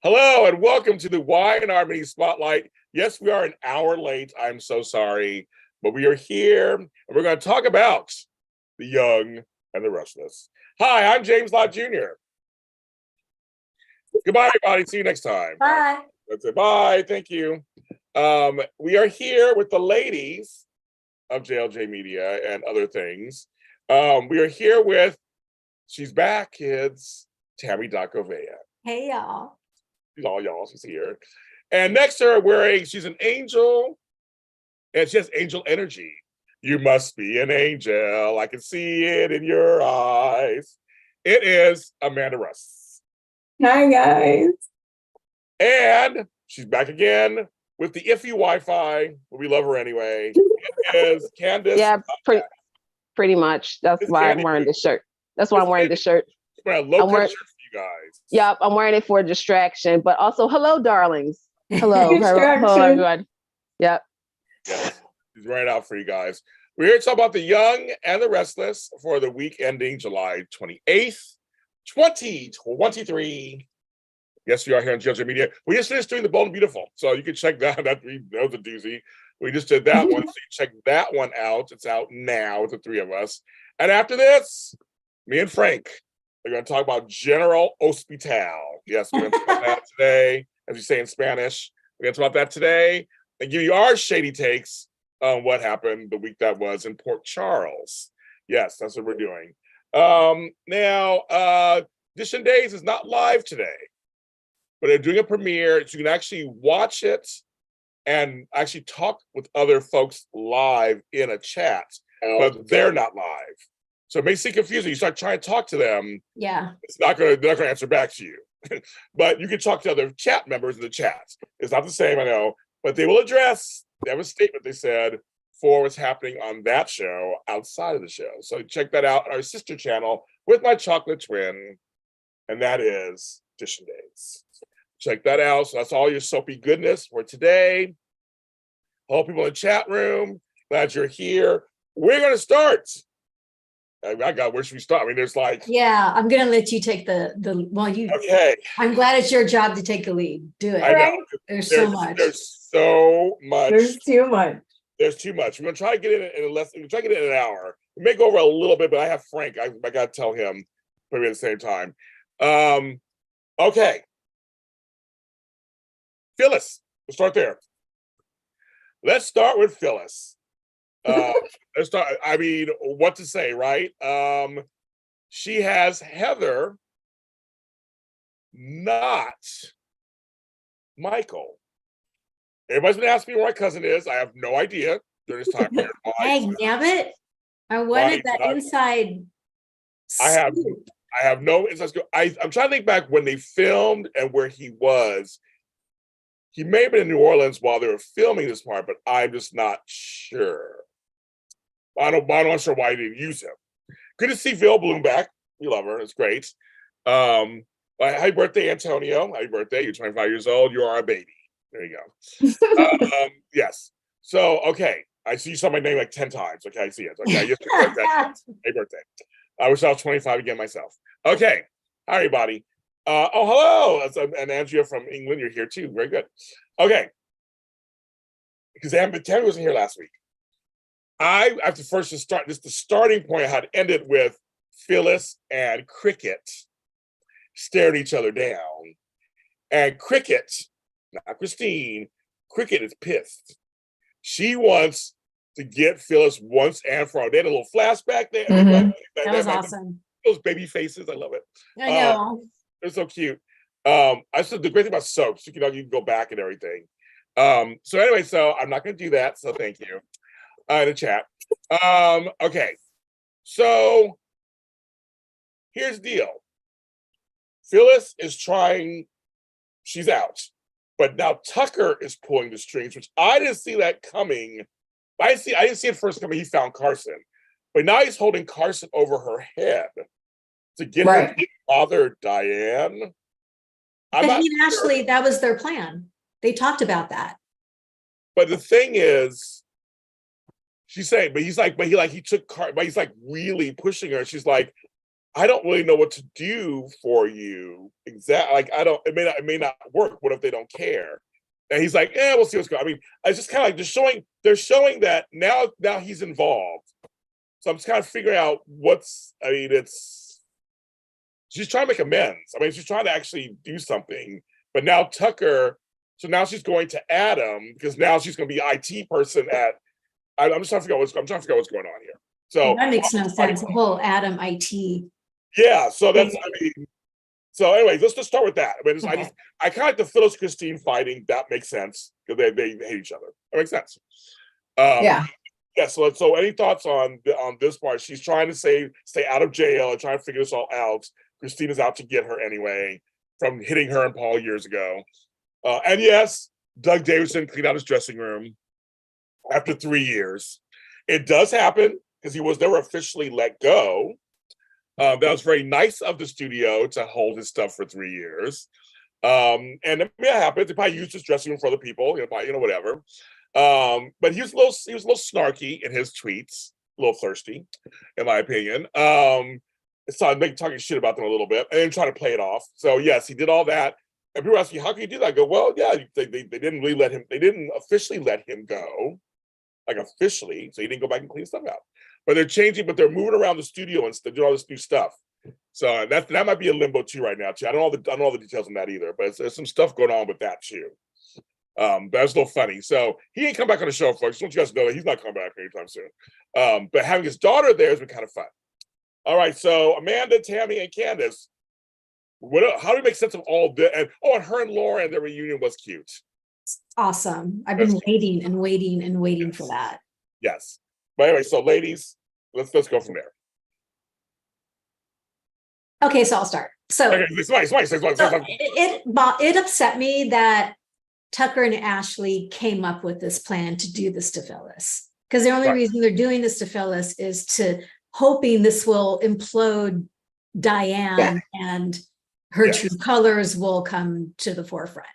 Hello and welcome to the Wine and Harmony Spotlight. Yes, we are an hour late. I'm so sorry, but we are here and we're going to talk about the young and the restless. Hi, I'm James Lott Jr. Goodbye, everybody. See you next time. Bye. That's it. Bye. Thank you. We are here with the ladies of JLJ Media and other things. We are here with, she's back, kids, Tami Dacovea. Hey, y'all. She's all y'all. She's here. And next to her, she's an angel, and she has angel energy. You must be an angel. I can see it in your eyes. It is Amanda Russ. Hi, guys. And she's back again with the iffy Wi-Fi, but we love her anyway. It is Candice. Yeah, pretty much. That's why I'm wearing this shirt. That's why I'm wearing this shirt. I'm wearing shirt for you guys. Yep, I'm wearing it for a distraction, but also hello, darlings. Hello, hello, everyone. Yep. Yes, he's wearing it out for you guys. We're here to talk about the young and the restless for the week ending July 28th, 2023. Yes, we are here on JLJ Media. We just finished doing the Bold and Beautiful, so you can check that. That was a doozy. We just did that one, so you check that one out. It's out now with the three of us. And after this, me and Frank are going to talk about General Hospital. Yes, we're going to talk about that today, as we say in Spanish. We're going to talk about that today and give you our shady takes on what happened the week that was in Port Charles. Yes, that's what we're doing. Now, Dish and Days is not live today, but they're doing a premiere, so you can actually watch it and actually talk with other folks live in a chat, but they're not live. So it may seem confusing. You start trying to talk to them. Yeah. They're not gonna answer back to you. But you can talk to other chat members in the chat. It's not the same, I know, but they will address, they have a statement they said for what's happening on that show outside of the show. So check that out on our sister channel with my chocolate twin, and that is Dish and Days. Check that out. So that's all your soapy goodness for today. All people in the chat room, glad you're here. We're gonna start. Where should we start? I mean, there's like... Yeah, I'm gonna let you take Okay. I'm glad it's your job to take the lead. Do it. I know. There's so much. There's so much. There's too much. There's too much. We're gonna try to get it in less. We're try to get it in an hour. We may go over a little bit, but I have Frank. I gotta tell him maybe at the same time. Okay. Phyllis, we'll start there. Let's start with Phyllis. Let's start. I mean, what to say, right? She has Heather, not Michael. Everybody's been asking me where my cousin is. I have no idea during this time period. Hey, damn it! I wanted that inside. I have no inside scoop. I'm trying to think back when they filmed and where he was. He may have been in New Orleans while they were filming this part, but I'm just not sure. I'm not sure why he didn't use him. Good to see Phil Bloom back. We love her. It's great. Happy birthday, Antonio. Happy birthday. You're 25 years old. You are a baby. There you go. Yes. So, okay. I see you saw my name like 10 times. Okay, I see it. Okay. Happy birthday. I wish I was 25 again myself. Okay. Hi, everybody. Hello. And Andrea from England, you're here too. Very good. Okay. Because Tami wasn't here last week. I have to first start this. The starting point I had ended with Phyllis and Cricket staring each other down. And Cricket, not Christine, Cricket is pissed. She wants to get Phyllis once and for all. They had a little flashback there. That was awesome. Those baby faces, I love it. I know. They're so cute. I said the great thing about soaps, you can go back and everything. So anyway, so I'm not going to do that. So thank you. In the chat. Okay. So here's the deal. Phyllis is trying, she's out. But now Tucker is pulling the strings, which I didn't see that coming. I didn't see it first coming. He found Carson. But now he's holding Carson over her head to get her to bother Diane. But actually, that was their plan. They talked about that. But the thing is, she's saying, but he took but he's like really pushing her. She's like, I don't really know what to do for you. Exactly. Like, it may not work. What if they don't care? And he's like, yeah, we'll see what's going on. I mean, it's just kind of like they're showing that now he's involved. So I'm just kind of figuring out she's trying to make amends. I mean, she's trying to actually do something, but now so now she's going to Adam because now she's going to be IT person I'm just trying to figure out what's going on here. So that makes no sense. The whole Adam IT. Yeah. So so anyways, let's just start with that. I mean, Okay. I kind of like the Phyllis Christine fighting. That makes sense because they hate each other. That makes sense. Yeah. Yeah. So any thoughts on this part? She's trying to stay out of jail and trying to figure this all out. Christine is out to get her anyway from hitting her and Paul years ago. And yes, Doug Davidson cleaned out his dressing room after 3 years. It does happen because he was never officially let go. That was very nice of the studio to hold his stuff for 3 years. And it happens. They probably used his dressing room for other people, whatever. But he was a little snarky in his tweets, a little thirsty, in my opinion. So I'm talking shit about them a little bit and then trying to play it off. So yes, he did all that. And people ask me, how can you do that? I go, well, yeah, they didn't really they didn't officially let him go, like officially. So he didn't go back and clean stuff out. But they're moving around the studio and doing all this new stuff. So that might be a limbo too right now too. I don't know all the details on that either, but there's some stuff going on with that too. That's a little funny. So he ain't come back on the show, folks. Just want you guys to know that he's not coming back anytime soon. But having his daughter there has been kind of fun. All right, so Amanda, Tami, and Candice. How do we make sense of all this? And her and Lauren, their reunion was cute. Awesome. I've been waiting and waiting and waiting for that. Yes. But anyway, so ladies, let's go from there. Okay, so I'll start. So okay, it upset me that Tucker and Ashley came up with this plan to do this to Phyllis. Because the only reason they're doing this to Phyllis is hoping this will implode Diane and her true colors will come to the forefront.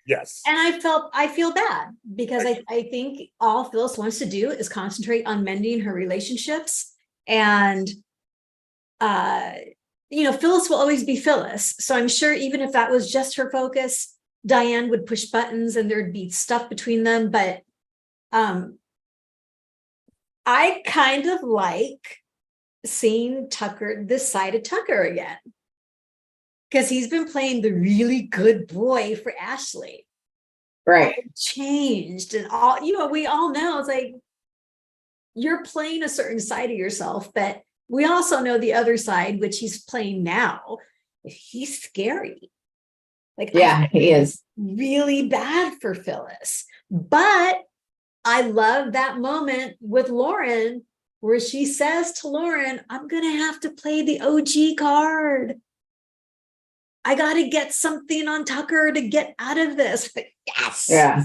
Yes. And I feel bad because I think all Phyllis wants to do is concentrate on mending her relationships. And, Phyllis will always be Phyllis. So I'm sure even if that was just her focus, Diane would push buttons and there'd be stuff between them. But I kind of like seeing this side of Tucker again. Because he's been playing the really good boy for Ashley. Right. Changed and all, we all know it's like you're playing a certain side of yourself, but we also know the other side, which he's playing now. He's scary. Yeah, he is really bad for Phyllis. But I love that moment with Lauren where she says to Lauren, I'm going to have to play the OG card. I got to get something on Tucker to get out of this. But yes. Yeah.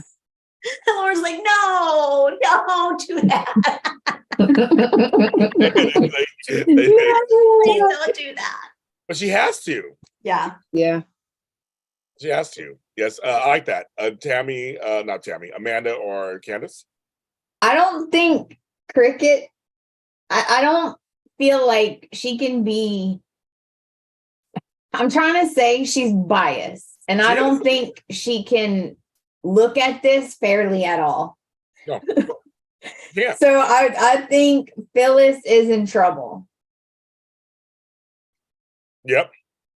And Lauren's like, no, don't do that. Please don't do that. But she has to. Yeah. Yeah. She has to. Yes. I like that. Not Tami, Amanda or Candice? I don't think Cricket, I don't feel like she can be, I'm trying to say she's biased, and I don't think she can look at this fairly at all. No. Yeah. So I think Phyllis is in trouble. Yep.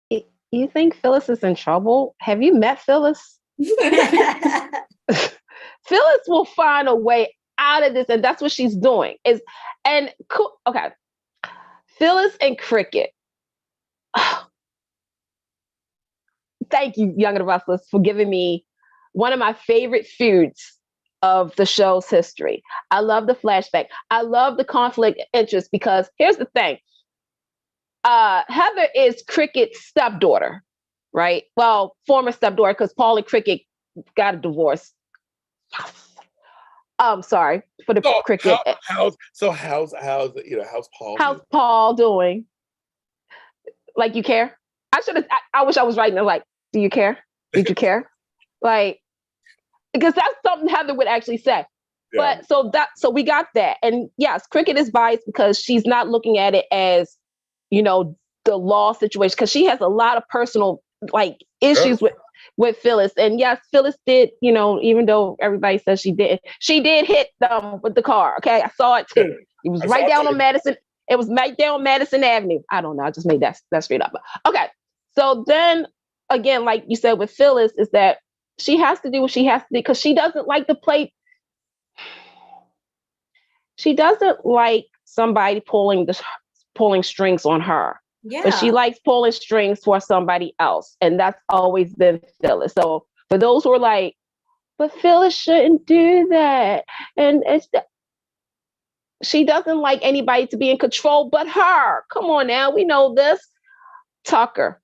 You think Phyllis is in trouble? Have you met Phyllis? Phyllis will find a way out of this, and that's what she's doing. Okay. Phyllis and Cricket. Thank you, Young and the Restless, for giving me one of my favorite feuds of the show's history. I love the flashback. I love the conflict interest because here's the thing. Heather is Cricket's stepdaughter, right? Well, former stepdaughter because Paul and Cricket got a divorce. Sorry for the Cricket. How's Paul? How's Paul doing? Like, you care? I wish I was writing it like, do you care? Did you care? Like, because that's something Heather would actually say. Yeah. But so we got that. And yes, Cricket is biased because she's not looking at it as, the law situation, because she has a lot of personal like issues with Phyllis. And yes, Phyllis did, even though everybody says she did hit them with the car. Okay, I saw it too. It was right down on Madison. It was right down on Madison Avenue. I don't know. I just made that straight up. Okay, so then again, like you said with Phyllis, is that she has to do what she has to do because she doesn't like to play. She doesn't like somebody pulling strings on her. Yeah. But she likes pulling strings for somebody else. And that's always been Phyllis. So for those who are like, but Phyllis shouldn't do that. And she doesn't like anybody to be in control but her. Come on now. We know this. Tucker.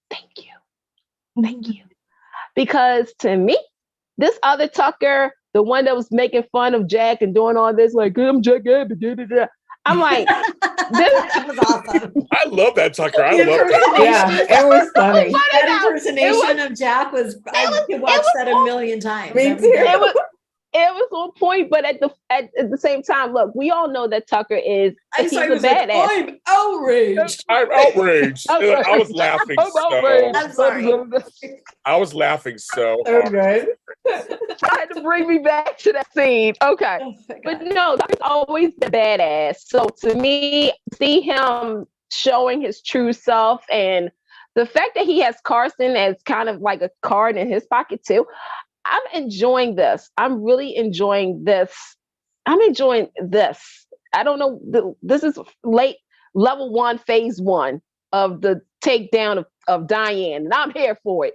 Thank you. Thank you. Because to me, this other Tucker, the one that was making fun of Jack and doing all this, like, I'm Jack. I'm like, that was awesome. I love that Tucker. I love that. Yeah, it was funny. That impersonation of Jack I could watch that a million times. Me too. It was on point, but at the same time, look, we all know that Tucker is he's a badass. I'm outraged. I'm outraged. I was laughing I'm sorry. I was laughing so good. Trying to bring me back to that scene. Okay. But no, Tucker's always the badass. So to me, see him showing his true self and the fact that he has Carson as kind of like a card in his pocket too. I'm enjoying this. I'm really enjoying this. I'm enjoying this. I don't know. This is level 1, phase 1 of the takedown of Diane. And I'm here for it.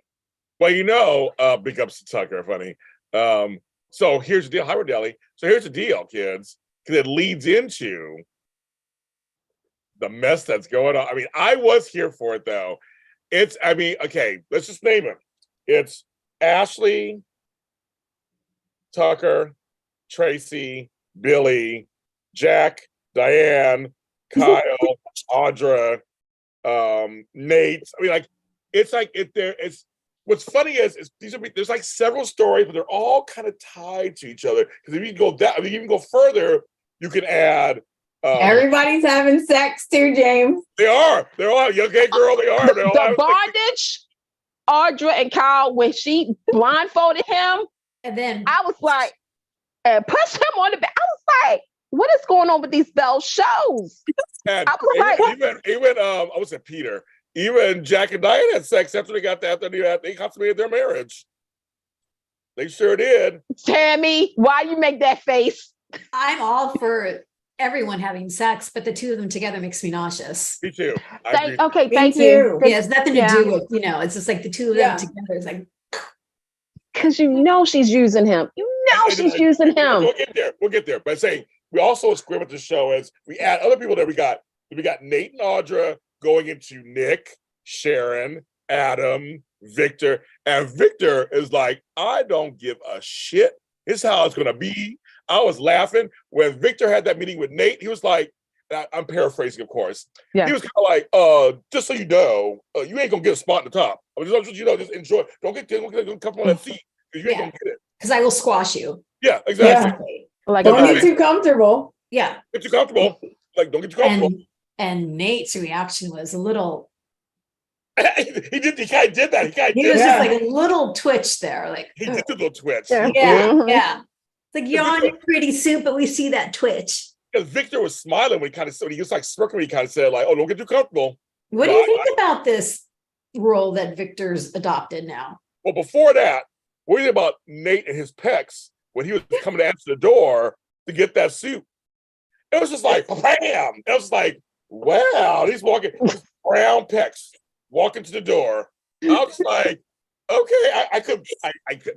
Well, big ups to Tucker, funny. So here's the deal. Hi, Deli. So here's the deal, kids. Because it leads into the mess that's going on. I mean, I was here for it, though. Okay, let's just name it. It's Ashley, Tucker, Tracy, Billy, Jack, Diane, Kyle, Audra, Nate. I mean, it's what's funny is there's like several stories, but they're all kind of tied to each other. Because if you go you can go further, you can add. Everybody's having sex too, James. They are. They're all okay, girl. They are. The bondage, Audra and Kyle, when she blindfolded him. And then I was like, and pushed him on the back. I was like, what is going on with these Bell shows? And I was like, even I was at Peter. Even Jack and Diane had sex after they got that. They consummated their marriage. They sure did. Tami, why you make that face? I'm all for everyone having sex, but the two of them together makes me nauseous. Me too. Thank you. Yeah, it's nothing to do with, it's just like the two of them together. It's like, because she's using him. She's using him. We'll get there. But saying we also script the show as we add other people that we got Nate and Audra going into Nick, Sharon, Adam, Victor. And Victor is like, I don't give a shit. This is how it's gonna be. I was laughing when Victor had that meeting with Nate. He was like, I'm paraphrasing, of course. Yeah. He was kind of like, just so you know, you ain't gonna get a spot in the top. I mean, just enjoy. Don't get comfortable on that seat because you ain't gonna get it. Because I will squash you. Yeah, exactly. Yeah. Like, don't get too comfortable. Yeah. Get too comfortable. Like, don't get too comfortable. And Nate's reaction was a little. He kind of did that. He was just like a little twitch there. Like he did a little twitch. Yeah. It's like you're on your pretty suit, but we see that twitch. Because Victor was smiling when he was like smirking when he kind of said, like, oh, don't get too comfortable. What do you think about this role that Victor's adopted now? Well, before that, what do you think about Nate and his pecs when he was coming to answer the door to get that suit? It was just like, bam! It was like, wow, he's walking, brown pecs, walking to the door. I was like, okay, I could,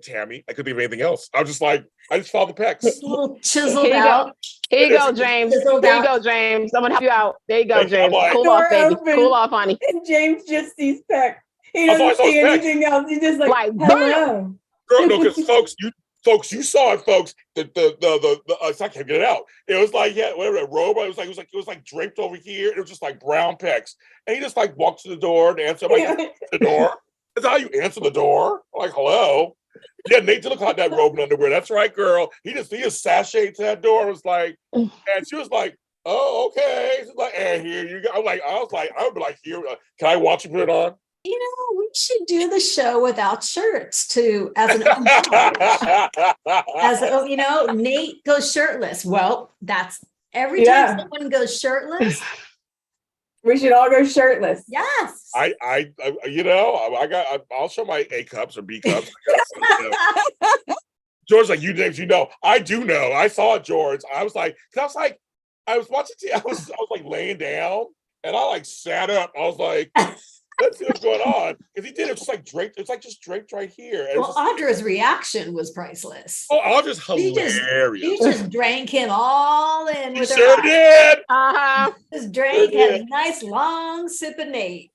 Tami, I could think of anything else. I was just like, I just followed the pecs. A little chiseled out. Here you go, James. There you go, James. I'm gonna help you out. There you go, James. Like, cool off, baby. Cool off, honey. And James just sees pecs. He doesn't see anything else. He's just like hello. Girl, no, because folks, you saw it, folks. I can't get it out. It was like, whatever, a robe. It was like draped over here. It was just like brown pecs. And he just like walks to the door to answer. I'm like, the door. That's how you answer the door. I'm like, hello. Yeah, Nate did look like that robe and underwear. That's right, girl. He just sashayed to that door. It was like, and she was like, oh, okay. It's like, and here you go. I would be like, here, can I watch you put it on? You know, we should do the show without shirts too, as an homage. As you know, Nate goes shirtless. Well, that's every time someone goes shirtless. We should all go shirtless. Yes. I'll show my A cups or B cups. George's like, you know, I do know. I saw it, George. I was watching TV. I was like laying down and I like sat up. I was like, let's see what's going on. Because he did it just like draped. It's like just draped right here. And well, Audra's reaction was priceless. Oh, Audra's hilarious. She just drank him all in with her sure eyes. Did. Just drank, had a nice long sip of Nate.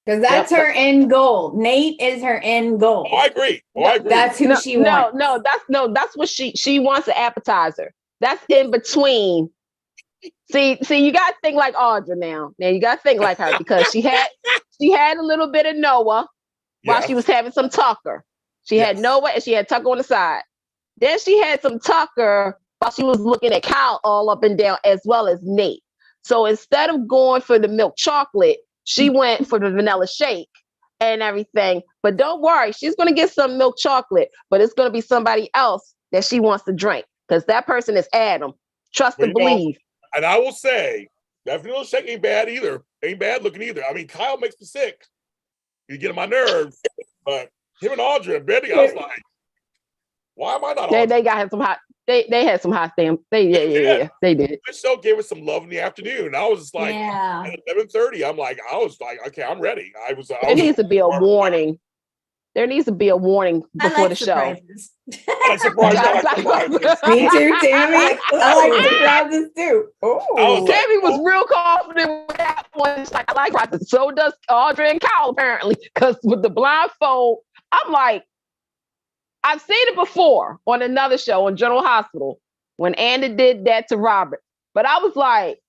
Because that's her end goal. Nate is her end goal. Oh, I agree. That's who she wants. That's what she wants, an appetizer. That's in between. See, you gotta think like Audra now. Now you gotta think like her because she had a little bit of Noah while she was having some Tucker. She had Noah and she had Tucker on the side. Then she had some Tucker while she was looking at Kyle all up and down, as well as Nate. So instead of going for the milk chocolate, she went for the vanilla shake and everything. But don't worry, she's going to get some milk chocolate, but it's going to be somebody else that she wants to drink because that person is Adam. Trust and believe. And I will say, that vanilla shake ain't bad either. Ain't bad looking either. I mean, Kyle makes me sick. You get on my nerves. But him and Audra and Betty, I was like, why am I not on? They got some hot. They had some hot stamps. They did. This show gave us some love in the afternoon. I was just like, at 11:30, I was like, okay, I'm ready. There needs to be a warning. There needs to be a warning before the show. I surprises. Me too, Tami. I like surprises too. Tami was real confident with that one. She's like, I like surprises. So does Audra and Kyle apparently. Because with the blindfold, I'm like, I've seen it before on another show on General Hospital when Andy did that to Robert. But I was like,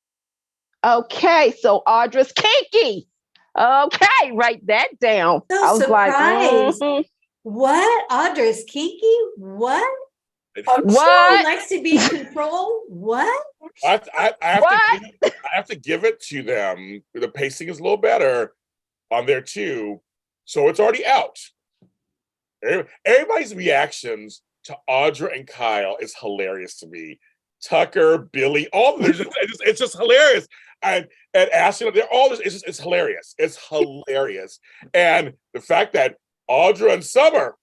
okay, so Audra's kinky. Okay, write that down. So I was surprised. like, what? Audra's kinky? What? What? She likes to be in control? What? I have to give it to them. The pacing is a little better on there too. So it's already out. Everybody's reactions to Audra and Kyle is hilarious to me. Tucker, Billy, all of them, it's just hilarious. And Ashley, they're all this. It's hilarious. It's hilarious. And the fact that Audra and Summer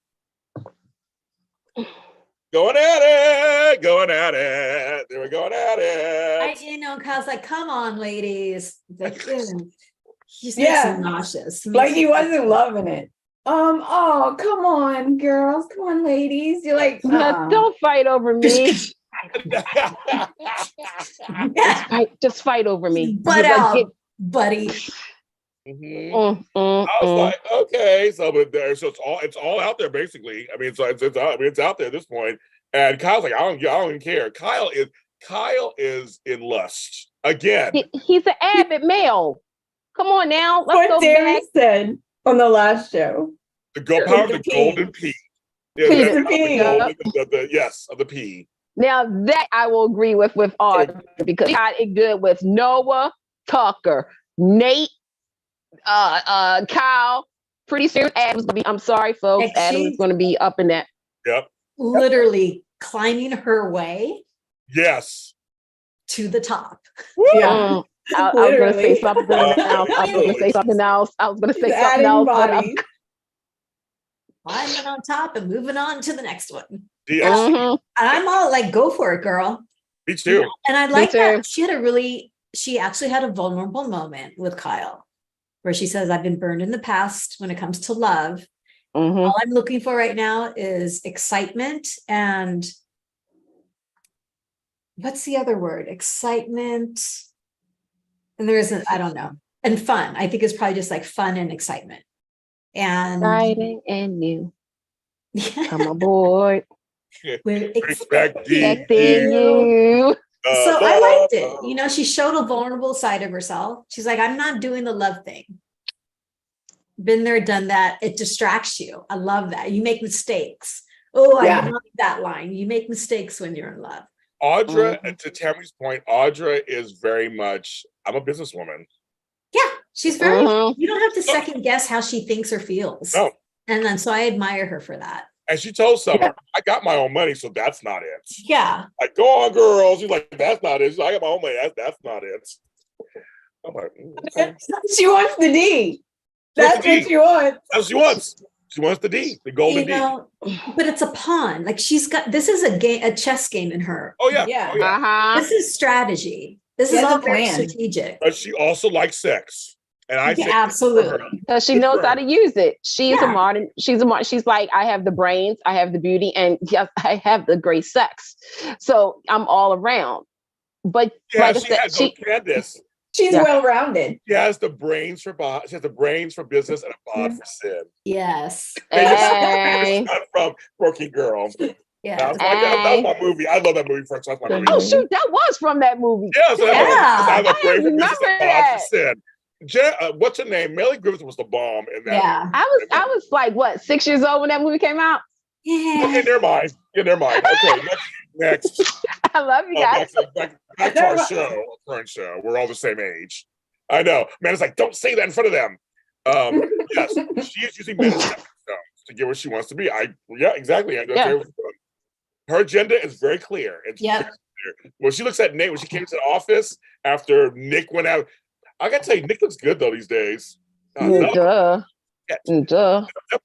going at it. They were going at it. Kyle's like, come on, ladies. Like, he's so nauseous. Like he wasn't loving it. Oh, come on, girls. Come on, ladies. You're like, don't fight over me. just fight over me. Butt out, buddy. I was like, okay, so it's all out there basically. I mean, it's out there at this point. And Kyle's like, I don't even care. Kyle is in lust again. He's an avid male. Come on now, let's what go Darren back. said on the last show. The power of the golden pea. Of the pea. Now that I will agree with Audra because got it good with Noah, Tucker, Nate, Kyle. Pretty soon Adam's gonna be, I'm sorry folks, Adam is gonna be up in that. Yep. Literally climbing her way. Yes. To the top. Yeah. I was gonna say something else. Climbing on top and moving on to the next one. Yes. I'm all like, go for it, girl. Me too. And I like that she actually had a vulnerable moment with Kyle where she says, I've been burned in the past when it comes to love. All I'm looking for right now is excitement and what's the other word? Excitement. And there isn't, I don't know. And fun. I think it's probably just like fun and excitement. And exciting and new. Come aboard. We're expecting you. So I liked it. She showed a vulnerable side of herself. She's like, I'm not doing the love thing. Been there, done that. It distracts you. I love that. You make mistakes. Oh, I love that line. You make mistakes when you're in love. Audra, and to Tammy's point, Audra is very much, I'm a businesswoman. Yeah, she's very, you don't have to second guess how she thinks or feels. No. And then so I admire her for that. And she told someone, I got my own money, so that's not it. Yeah. Like, go on, girls. She's like, that's not it. She's like, I got my own money. That's not it. I'm like, okay. She wants the D. That's what she wants. That's what she wants. She wants the D, the golden D. But it's a pawn. Like she's got, this is a chess game in her. Oh, yeah. Yeah. Oh, yeah. This is strategy. This is all very strategic. But she also likes sex. And I say absolutely. Because she knows how to use it. She's a modern, she's like, I have the brains, I have the beauty, and yes, I have the great sex. So I'm all around. But like I said, Candice. She's well-rounded. She has the brains for she has the brains for business and a bod for sin. Yes. Hey. From Working Girl. Yeah. That was my movie. I love that movie first. That's my movie. Oh shoot, that was from that movie. Yeah, so I have a brain for remember business and a bod for sin. What's her name? Melly Griffith was the bomb in that. Yeah, I was like what, 6 years old when that movie came out. Yeah. Okay, never mind. Okay, next. I love you guys. Back to our current show. We're all the same age. I know, man. It's like, don't say that in front of them. Yes, she is using men as stepping stones to get where she wants to be. Exactly. Her agenda is very clear. It's very clear. When she looks at Nate, when she came to the office after Nick went out. I gotta tell you, Nick looks good though these days. Duh.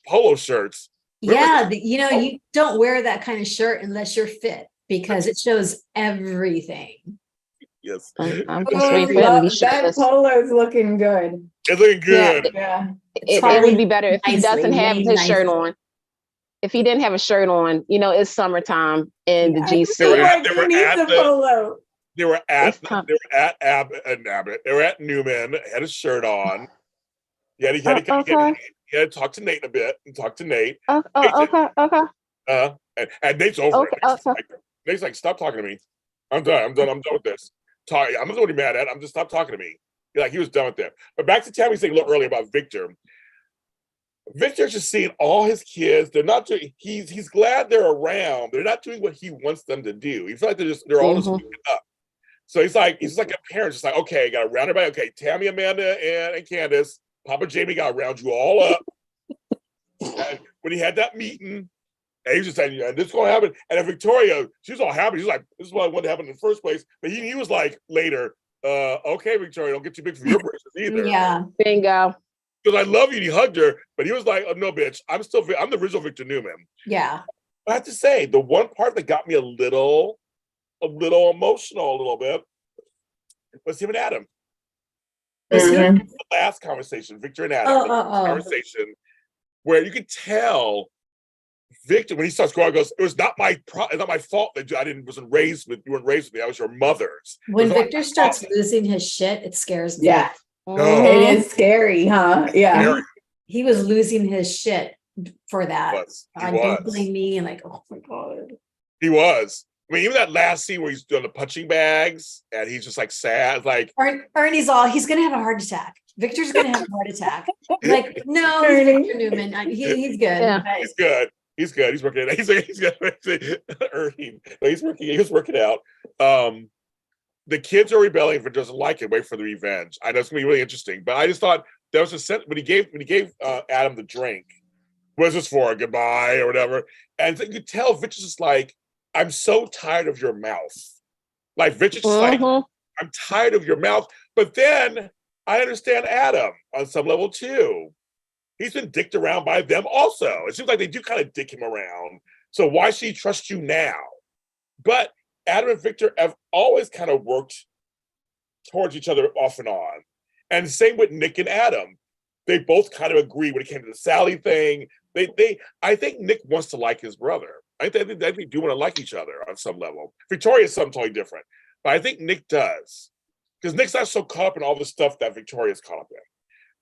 Polo shirts. Yeah, you don't wear that kind of shirt unless you're fit because it shows everything. Yes, I'm just waiting for him to be that polo's looking good. It's looking good. Yeah. It would be better if he doesn't have his shirt on. If he didn't have a shirt on, it's summertime in the GC. They were at Newman, had his shirt on. He had to talk to Nate a bit and talk to Nate. Okay. And Nate's over it. Nate's like, stop talking to me. I'm done with this. I'm not really mad at. I'm just stop talking to me. He was done with that. But back to Tammy's thing a little earlier about Victor. Victor's just seeing all his kids. They're not doing. He's glad they're around. They're not doing what he wants them to do. He feels like they're all just waking up. So he's like a parent, just like, okay, got to round everybody. Okay, Tami, Amanda, and Candice, Papa Jamie got to round you all up. And when he had that meeting, and he was just saying, this is going to happen. And then Victoria, she was all happy. She's like, this is what I wanted to happen in the first place. But he was like later, okay, Victoria, don't get too big for your britches either. Yeah. Bingo. Because I love you. And he hugged her, but he was like, oh, no, bitch, I'm the original Victor Newman. Yeah. I have to say, the one part that got me a little emotional, a little bit, was him and Adam. The last conversation, Victor and Adam, conversation where you could tell Victor, when he starts growing, goes, it was not my fault that you weren't raised with me. That was your mother's. When Victor starts losing his shit, it scares me. Yeah. No. It is scary, huh? Yeah. Scary. He was losing his shit for that. Don't blame me. And like, oh my God. He was. I mean, even that last scene where he's doing the punching bags and he's just like sad, like Ernie's he's gonna have a heart attack. Victor's gonna have a heart attack. Like, no, Victor Newman. He's good. Yeah. He's good. He's good. He's working it out. He's good. Ernie. He was working out. The kids are rebelling. If it doesn't like it, wait for the revenge. I know it's gonna be really interesting. But I just thought there was a sense when he gave Adam the drink. What's this for? Goodbye or whatever. And you could tell Victor's just like, I'm so tired of your mouth. Like Victor's just like, I'm tired of your mouth. But then I understand Adam on some level too. He's been dicked around by them also. It seems like they do kind of dick him around. So why should he trust you now? But Adam and Victor have always kind of worked towards each other off and on. And same with Nick and Adam. They both kind of agree when it came to the Sally thing. I think Nick wants to like his brother. I think they do want to like each other on some level. Victoria's something totally different. But I think Nick does. Because Nick's not so caught up in all the stuff that Victoria's caught up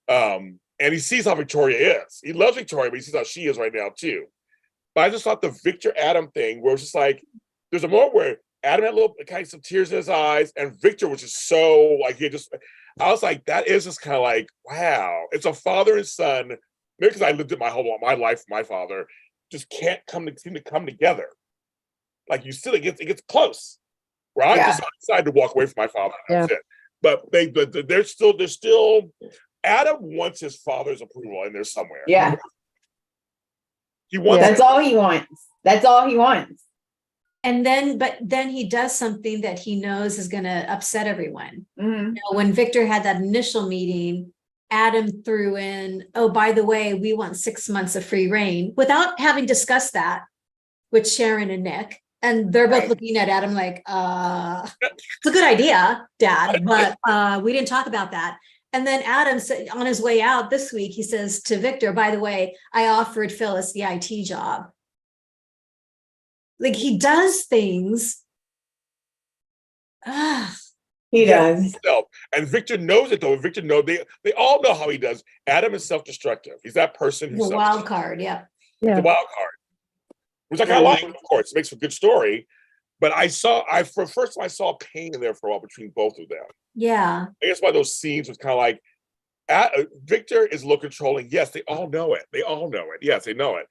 in. And he sees how Victoria is. He loves Victoria, but he sees how she is right now too. But I just thought the Victor-Adam thing, where it's just like, there's a moment where Adam had a little kind of some tears in his eyes, and Victor was just so like, I was like, that is just kind of like, wow. It's a father and son. Maybe because I lived it my life, my father just can't seem to come together. Like it gets close. Where I just decided to walk away from my father. That's it. But they're still. Adam wants his father's approval in there somewhere. Yeah. He wants. That's all he wants. That's all he wants. And then he does something that he knows is going to upset everyone. Mm-hmm. When Victor had that initial meeting, Adam threw in, oh, by the way, we want 6 months of free reign without having discussed that with Sharon and Nick. And they're both looking at Adam like, it's a good idea, Dad, but we didn't talk about that. And then Adam said on his way out this week, he says to Victor, by the way, I offered Phyllis the IT job. Like he does things. He does. And Victor knows it though. Victor knows they all know how he does. Adam is self-destructive. He's that person who's the wild card, yeah. The wild card. Which I kind of like, of course. It makes for a good story. But for the first time I saw pain in there for a while between both of them. Yeah. I guess why those scenes was kind of like Victor is low controlling. Yes, they all know it. They all know it. Yes, they know it.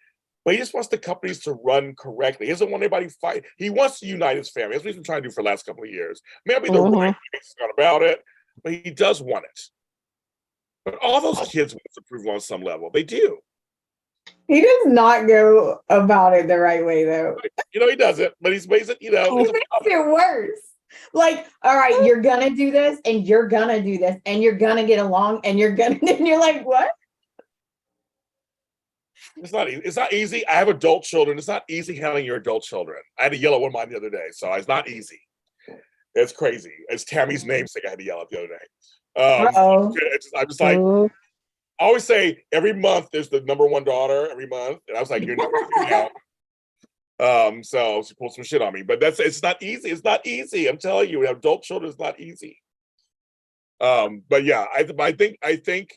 But he just wants the companies to run correctly. He doesn't want anybody fight. He wants to unite his family. That's what he's been trying to do for the last couple of years. Maybe the right is not about it, but he does want it. But all those kids want approval on some level. They do. He does not go about it the right way, though. He doesn't, but he's it, He makes it worse. Like, all right, you're gonna do this, and you're gonna do this, and you're gonna get along, and you're like, what? It's not easy. I have adult children. It's not easy handling your adult children. I had to yell at one of mine the other day, so it's not easy. It's crazy. It's Tami's namesake. I had to yell at the other day. I'm just like, I always say every month there's the number one daughter every month, and I was like, you're never going out. So she pulled some shit on me, but it's not easy. It's not easy. I'm telling you, adult children is not easy. But yeah, I think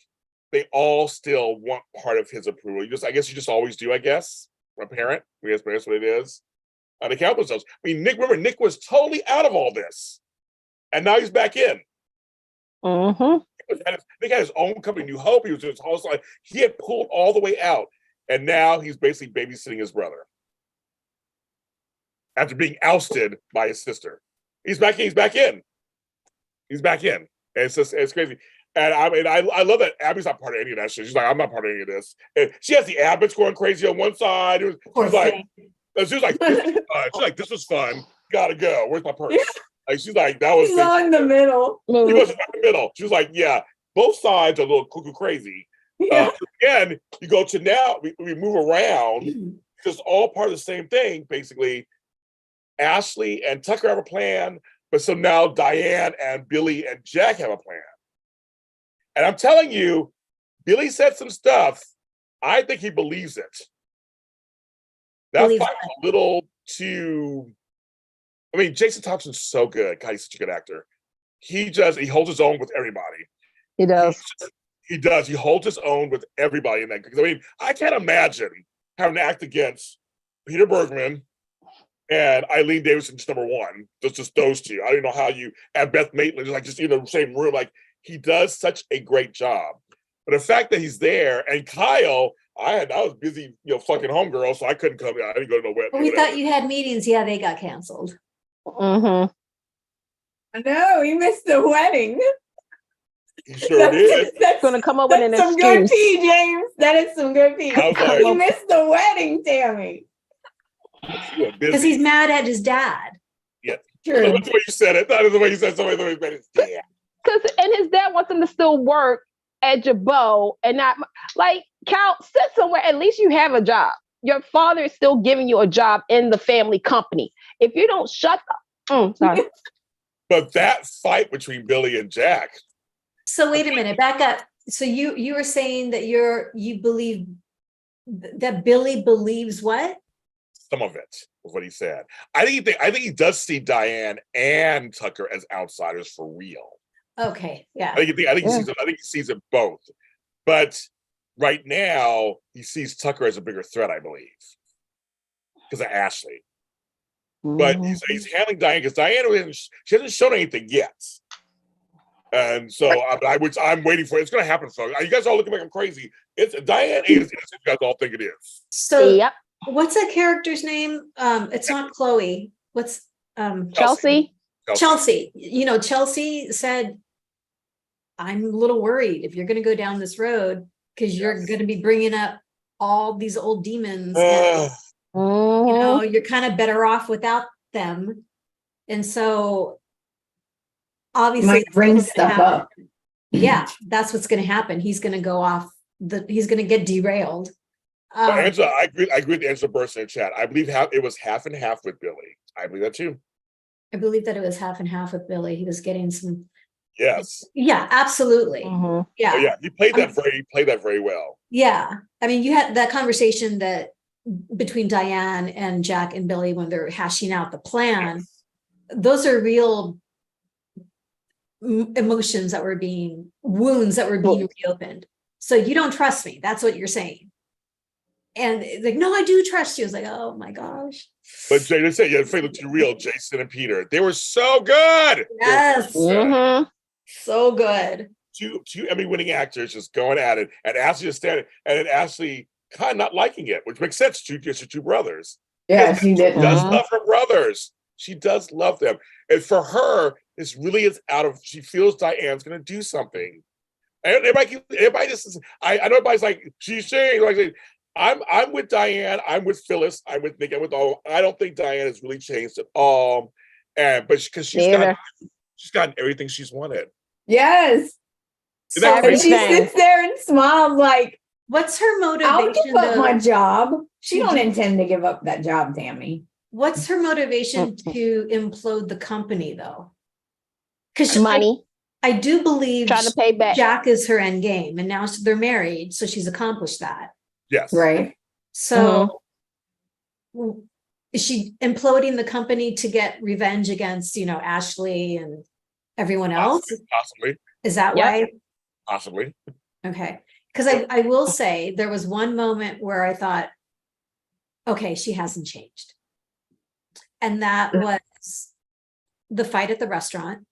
they all still want part of his approval. I guess you just always do. I guess for a parent, that's what it is. They count themselves. I mean, Nick was totally out of all this, and now he's back in. Mm-hmm. Nick had his own company, New Hope. He was his whole life. He had pulled all the way out, and now he's basically babysitting his brother after being ousted by his sister. He's back in. And it's crazy. And I love that Abby's not part of any of that shit. She's like, I'm not part of any of this. And she has the Abbots going crazy on one side. She was like, this was fun. Gotta go. Where's my purse? Like she's like, that was. He's not in the middle. He wasn't in the middle. She was like, yeah, both sides are a little cuckoo crazy. Yeah. Again, you go to now, we move around. It's all part of the same thing, basically. Ashley and Tucker have a plan, but so now Diane and Billy and Jack have a plan. And I'm telling you, Billy said some stuff. I think he believes it. That fight was a little too. I mean, Jason Thompson's so good. God, he's such a good actor. He holds his own with everybody. He does. He does. He holds his own with everybody in that. Because I mean, I can't imagine having to act against Peter Bergman and Eileen Davidson, just number one. Just those two. I don't know how you and Beth Maitland, like just in the same room. Like he does such a great job. But the fact that he's there and Kyle, I was busy, fucking homegirl, so I couldn't come. I didn't go to no wedding. We thought you had meetings. Yeah, they got canceled. Mm-hmm. No, he missed the wedding. He sure did. That's going to come up with an excuse. Some good pee, James. That is some good pee. Like, he missed the wedding, Tami. Because he's mad at his dad. Yeah, true. That's the way you said it. That is the way you said somebody mad at his dad. And his dad wants him to still work at Jabot and not like Cal. Sit somewhere. At least you have a job. Your father is still giving you a job in the family company. If you don't shut up, sorry. But that fight between Billy and Jack. So wait a minute, back up. So you were saying that you believe that Billy believes what? Some of it was what he said. I think he does see Diane and Tucker as outsiders for real. Okay, yeah. I think he sees it both. But right now, he sees Tucker as a bigger threat, I believe, because of Ashley. Mm-hmm. But he's handling Diane because Diane she hasn't shown anything yet. And so I'm waiting for it. It's going to happen. So you guys all looking like I'm crazy. Diane is you guys all think it is. So yep. What's that character's name? It's not Chloe. What's Chelsea? Chelsea, Chelsea said, I'm a little worried if you're going to go down this road because you're going to be bringing up all these old demons. And, you're kind of better off without them. And so obviously might bring stuff up. Yeah, that's what's going to happen. He's going to go off he's going to get derailed. Angela, I agree with Angela Burson in chat. I believe it was half and half with Billy. I believe that too. I believe that it was half and half with Billy. He was getting some. Yes. Yeah, absolutely. Yeah. Oh, yeah. He played that very well. Yeah. I mean, you had that conversation that between Diane and Jack and Billy when they're hashing out the plan. Yes. Those are real emotions wounds that were being reopened. So you don't trust me. That's what you're saying. And like, no, I do trust you. I was like, oh my gosh. But Jay, they say, yeah, if they look too real, Jason and Peter, they were so good. Yes. So good. Two Emmy-winning actors just going at it, and Ashley just standing, and then Ashley kind of not liking it, which makes sense. Two brothers. Yeah, she did. She does love her brothers. She does love them, and for her, this really is out of. She feels Diane's going to do something. And everybody just. I know everybody's like she's saying like. I'm with Diane. I'm with Phyllis. I'm with Nick. I'm with all. I don't think Diane has really changed at all, because she's gotten everything she's wanted. Yes. So she sits there and smiles like, what's her motivation? I'll give up my job. She don't intend to give up that job, Tami. What's her motivation to implode the company, though? Because money. I do believe trying to pay back. Jack is her end game, and now they're married, so she's accomplished that. Yes. Right. So is she imploding the company to get revenge against, Ashley and everyone else? Possibly. Is that why? Possibly. Okay. Because I will say there was one moment where I thought, okay, she hasn't changed. And that was the fight at the restaurant.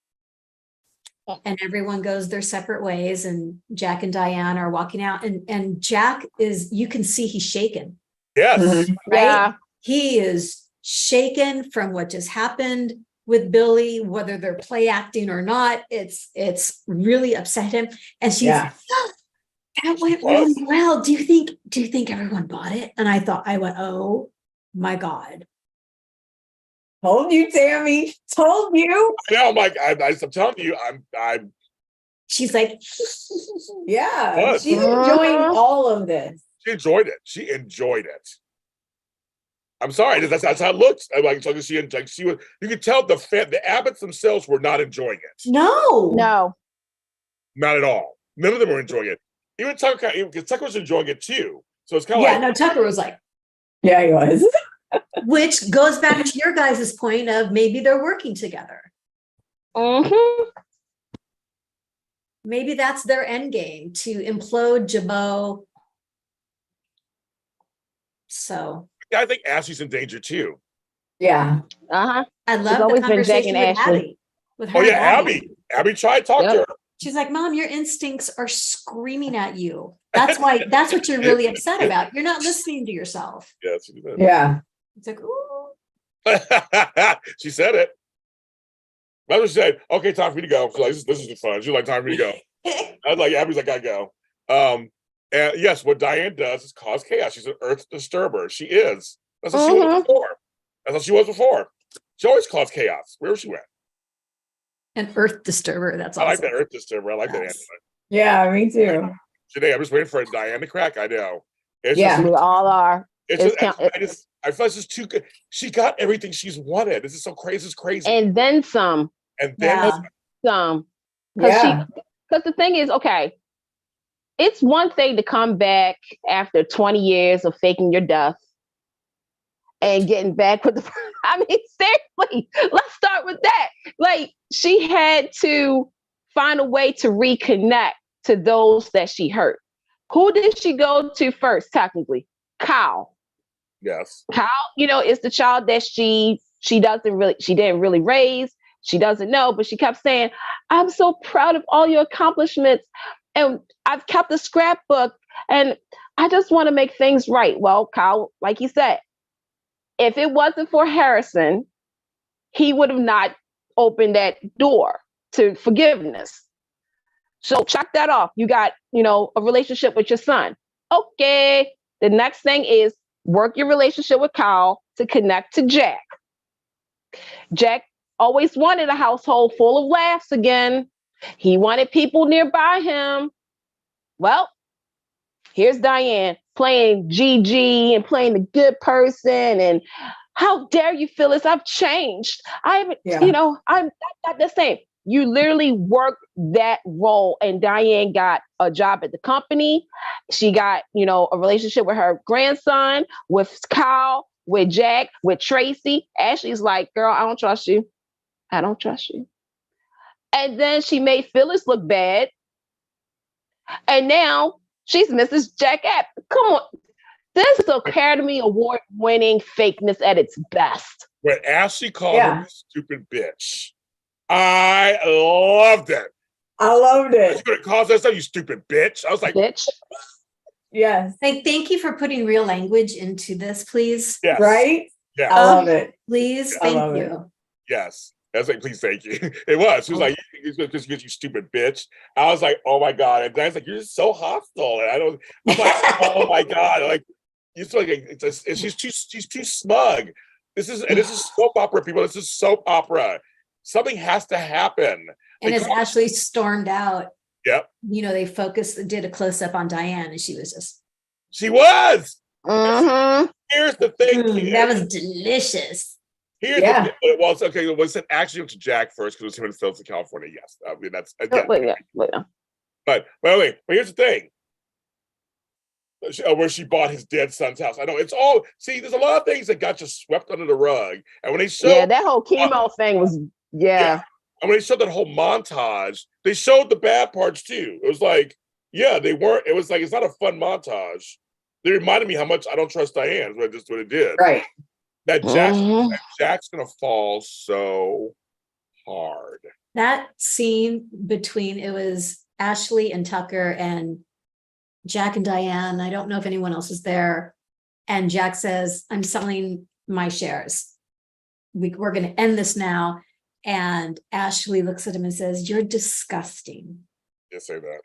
And everyone goes their separate ways, and Jack and Diane are walking out, and Jack you can see he's shaken. Yes. Right? Yeah. He is shaken from what just happened with Billy, whether they're play acting or not. It's really upset him. And she's like, oh, that went really well. Do you think everyone bought it? And I went, oh my God. Told you, Tami. Told you. Yeah, I'm like, I'm telling you, I'm. She's like, yeah, she's enjoying all of this. She enjoyed it. I'm sorry, that's how it looks. I'm like, so she was. You could tell the Abbotts themselves were not enjoying it. No, not at all. None of them were enjoying it. Even Tucker was enjoying it too. So it's kind of like, no, Tucker was like, yeah, he was. Which goes back to your guys' point of maybe they're working together. Maybe that's their end game, to implode Jabot. So yeah, I think Ashley's in danger too. Yeah. I love the conversation with Abby. With her Abby tried to talk to her. She's like, Mom, your instincts are screaming at you. That's what you're really upset about. You're not listening to yourself. Yeah, she did. Yeah. It's like, ooh. She said it. That's what she said. Okay, time for me to go. She's like, this is fun. She's like, time for me to go. I was like, Abby's like, I go. And yes, what Diane does is cause chaos. She's an earth disturber. She is. That's what she was before. That's what she was before. She always caused chaos. Wherever she went. An earth disturber. That's awesome. I like that earth disturber. I like that. Yeah, me too. Today, I'm just waiting for Diane to crack. I know. We all are. I feel like this is too good. She got everything she's wanted. This is so crazy. This is crazy. And then some. Yeah. Because the thing is, okay, it's one thing to come back after 20 years of faking your death and getting back with the. I mean, seriously, let's start with that. Like, she had to find a way to reconnect to those that she hurt. Who did she go to first, technically? Kyle. Yes. Kyle, is the child that she didn't really raise. She doesn't know, but she kept saying, I'm so proud of all your accomplishments. And I've kept a scrapbook and I just want to make things right. Well, Kyle, like you said, if it wasn't for Harrison, he would have not open that door to forgiveness. So check that off. You got, a relationship with your son. Okay. The next thing is work your relationship with Kyle to connect to Jack. Jack always wanted a household full of laughs again. He wanted people nearby him. Well, here's Diane playing Gigi and playing the good person. And how dare you, Phyllis? I've changed. I'm not the same. You literally worked that role, and Diane got a job at the company. She got, a relationship with her grandson, with Kyle, with Jack, with Tracy. Ashley's like, girl, I don't trust you. I don't trust you. And then she made Phyllis look bad. And now she's Mrs. Jack App. Come on. This is Academy Award winning fakeness at its best. When Ashley called her a stupid bitch, I loved it. I loved it. She's gonna call us that, you stupid bitch. I was like, bitch. Yes. Like, thank you for putting real language into this, please. yes. Right? Yeah. I love it. Please, I love thank it. you. Yes. I was like, please, thank you. It was. She was like, because you stupid bitch. I was like, oh my God. And Diane's like, you're just so hostile. And I'm like, oh my God. Like, you feel like she's too smug. This is soap opera, people. This is soap opera. Something has to happen. And as Ashley stormed out, yep. They did a close up on Diane, and she was just. She was. Mm-hmm. Here's the thing. That was delicious. Here's the thing. Well, it's okay. Well, it actually went to Jack first because it was him in Phyllis in California. Yes. I mean, that's again. But here's the thing. Where she bought his dead son's house. I know it's all. See, there's a lot of things that got just swept under the rug. And when they showed, that whole chemo thing was, And when they showed that whole montage, they showed the bad parts too. It was like, they weren't. It was like it's not a fun montage. They reminded me how much I don't trust Diane. What it did. Right. That Jack's gonna fall so hard. That scene between it was Ashley and Tucker and Jack and Diane. I don't know if anyone else was there. And Jack says, I'm selling my shares. We're going to end this now. And Ashley looks at him and says, you're disgusting. You say that.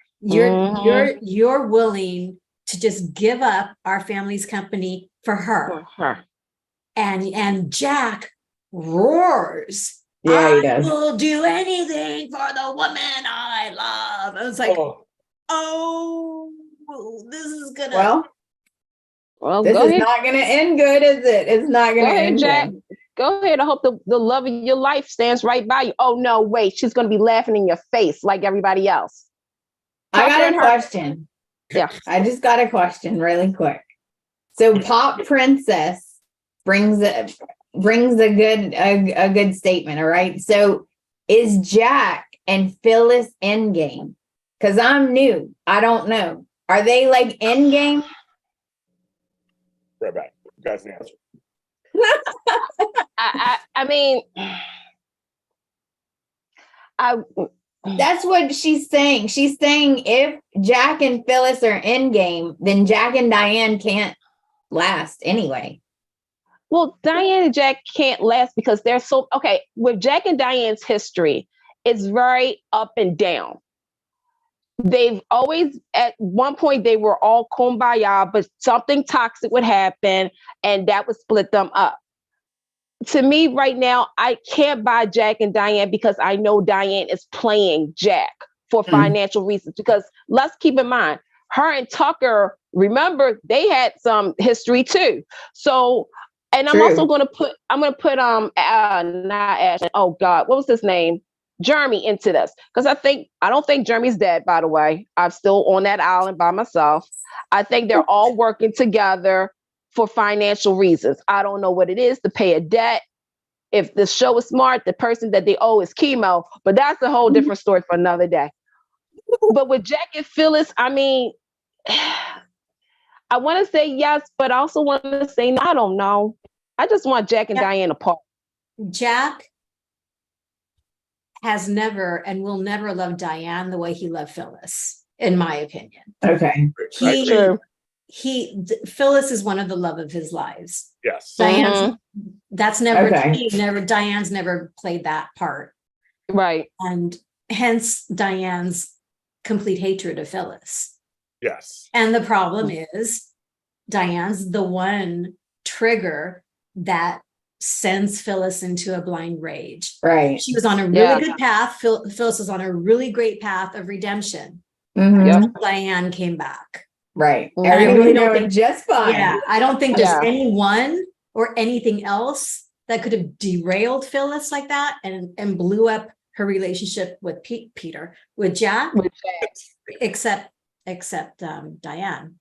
You're willing to just give up our family's company for her. And Jack roars. Yeah, he does. I will do anything for the woman I love. I was like, oh, this is gonna. Well, this is not gonna end good, is it? It's not gonna end Jack. good. Go ahead. I hope the love of your life stands right by you. Oh no, wait, she's gonna be laughing in your face like everybody else. I got a question. Yeah, I just got a question really quick. So Pop Princess brings a good statement. All right. So is Jack and Phyllis endgame? Because I'm new. I don't know. Are they like endgame? Right back. You guys can answer. I mean, that's what she's saying. She's saying if Jack and Phyllis are endgame, then Jack and Diane can't last anyway. Well, Diane and Jack can't last because they're so okay. With Jack and Diane's history, it's very up and down. They've always, at one point, they were all kumbaya, but something toxic would happen, and that would split them up. To me, right now, I can't buy Jack and Diane because I know Diane is playing Jack for financial reasons. Because let's keep in mind, her and Tucker, remember, they had some history too. So. And I'm also going to put, not Ash. Oh God, what was his name? Jeremy into this. Because I don't think Jeremy's dead, by the way. I'm still on that island by myself. I think they're all working together for financial reasons. I don't know what it is, to pay a debt. If the show is smart, the person that they owe is chemo, but that's a whole different story for another day. But with Jack and Phyllis, I mean, I want to say yes, but I also want to say no. I don't know. I just want Jack and Diane apart. Jack has never and will never love Diane the way he loved Phyllis, in my opinion. Okay. Phyllis is one of the love of his lives. Yes. Diane's Diane's never played that part. Right. And hence Diane's complete hatred of Phyllis. Yes. And the problem is Diane's the one trigger that sends Phyllis into a blind rage. Right. She was on a really good path. Phyllis was on a really great path of redemption. Mhm. Diane came back. Right. Mhm. Everything I really was don't going just fine. Yeah, I don't think there's Yeah. anyone or anything else that could have derailed Phyllis like that and blew up her relationship with with Jack, With Jack. except Diane,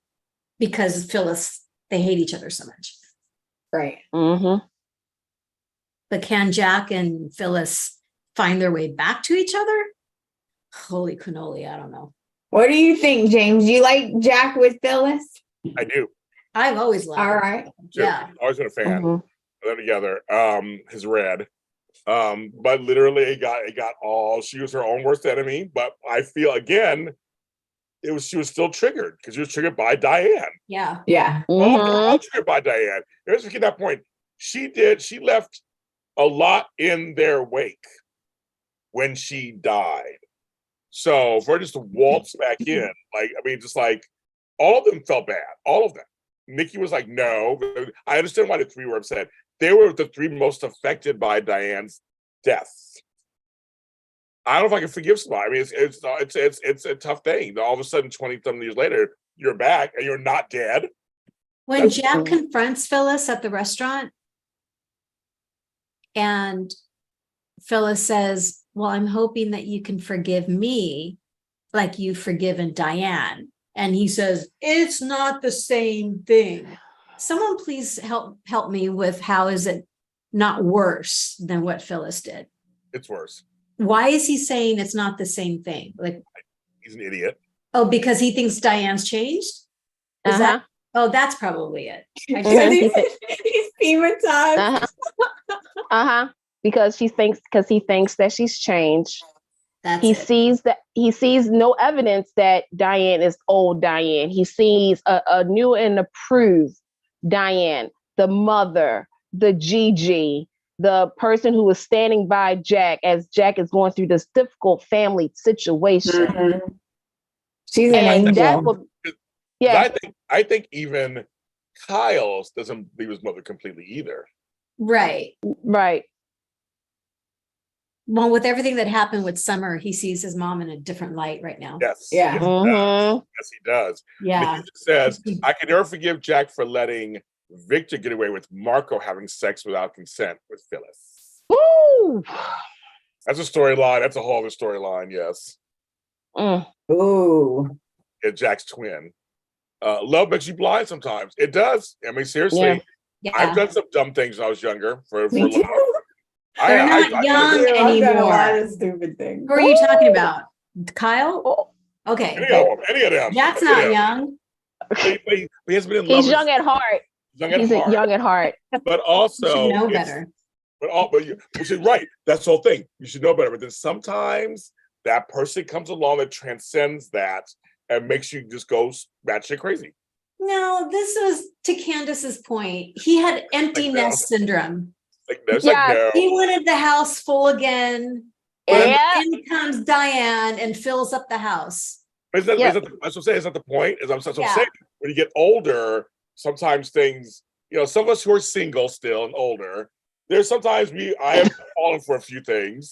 because Phyllis, they hate each other so much. Right. Mm-hmm. But can Jack and Phyllis find their way back to each other? Holy cannoli, I don't know. What do you think, James? You like Jack with Phyllis? I do. I've always loved All her. right. Yeah. Always been a fan. Mhm. Of them together. His red. But literally it got all, she was her own worst enemy. But I feel again, she was still triggered because she was triggered by Diane. Yeah. Yeah. All triggered by Diane. Let's get that point. She left a lot in their wake when she died. So for her just to waltz back in, just like all of them felt bad. All of them. Nikki was like, no. I understand why the three were upset. They were the three most affected by Diane's death. I don't know if I can forgive somebody. I mean, it's a tough thing. All of a sudden, 20-something years later, you're back and you're not dead. When Jack confronts Phyllis at the restaurant and Phyllis says, well, I'm hoping that you can forgive me like you've forgiven Diane. And he says, it's not the same thing. Someone please help me with how is it not worse than what Phyllis did? It's worse. Why is he saying it's not the same thing? Like, he's an idiot. Oh, because he thinks Diane's changed? Is that? Oh, that's probably it. He's thematized. Because he thinks that she's changed. He sees no evidence that Diane is old Diane. He sees a new and approved Diane, the mother, the Gigi, the person who was standing by Jack as Jack is going through this difficult family situation. Mm-hmm. She's an angel. I think even Kyle doesn't believe his mother completely either. Right. Right. Well, with everything that happened with Summer, he sees his mom in a different light right now. Yes. Yeah. Yes, he does. Yeah. He says, I can never forgive Jack for letting Victor get away with Marco having sex without consent with Phyllis. Woo! That's a storyline. That's a whole other storyline, yes. Ooh. Yeah, Jack's twin. Love makes you blind sometimes. It does. I mean, seriously. Yeah. I've done some dumb things when I was younger. For Me too. They're not young anymore. I've done a lot of stupid things. Who are you talking about? Kyle? Okay. Any of them. Jack's not young. He hasn't been in love. He's young at heart. He's young at heart. But also, you should know better. But you should, right. That's the whole thing. You should know better. But then sometimes that person comes along that transcends that and makes you just go batshit crazy. No, this was to Candice's point. He had empty nest syndrome. No. He wanted the house full again. And in comes Diane and fills up the house. That's what I'm saying. Is that the point? I'm saying when you get older, sometimes things, some of us who are single still and older, there's sometimes I have fallen for a few things.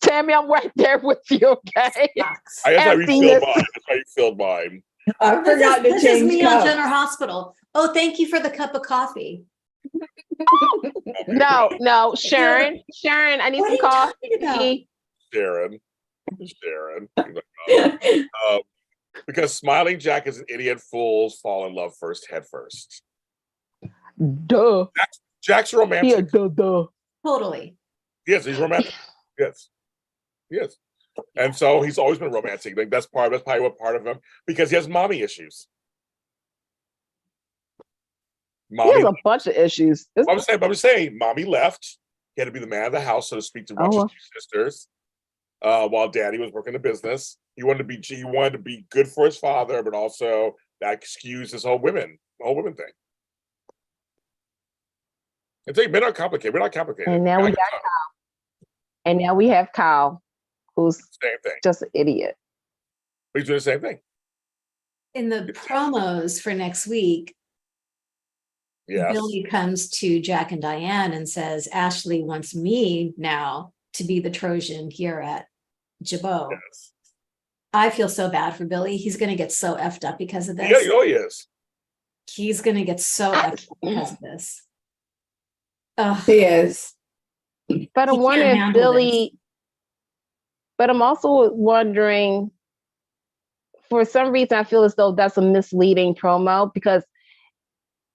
Tami, I'm right there with you, okay? That's how you feel mine. That's how you feel mine. I forgot to change This is me cups. on General Hospital. Oh, thank you for the cup of coffee. No, Sharon, I need some coffee. Sharon. Because smiling Jack is an idiot. Fools fall in love head first. Duh. Jack's romantic. Yeah, duh. Totally. Yes, he's romantic. Yes. And so he's always been romantic. Like that's probably what part of him, because he has mommy issues. He has a bunch of issues. I'm saying, mommy left. He had to be the man of the house, so to speak, to watch his two sisters. While daddy was working the business, he wanted to be good for his father, but also that excused his whole women thing. I think men are complicated. We're not complicated. And now we got Kyle. And now we have Kyle, who's Same thing. just an idiot. He's doing the same thing. In the promos for next week, Yes. Billy comes to Jack and Diane and says, Ashley wants me now to be the Trojan here at Jabot. Yes. I feel so bad for Billy. He's going to get so effed up because of this. Yeah, he is. He's going to get so effed up because of this. Ugh. He is. But I'm He wondering can't if handle Billy, but I'm also wondering, for some reason, I feel as though that's a misleading promo because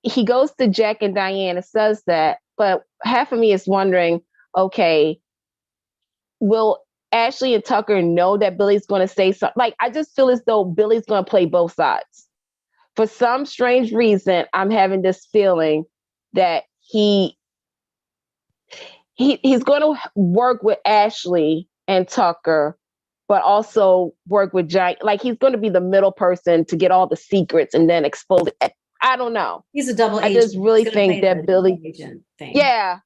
he goes to Jack and Diane and says that, but half of me is wondering, okay, will Ashley and Tucker know that Billy's going to say something? Like, I just feel as though Billy's going to play both sides. For some strange reason, I'm having this feeling that he's going to work with Ashley and Tucker, but also work with Giant. Like, he's going to be the middle person to get all the secrets and then expose it. I don't know. He's a double I agent. just really He's gonna think play that the Billy. double agent thing. Yeah.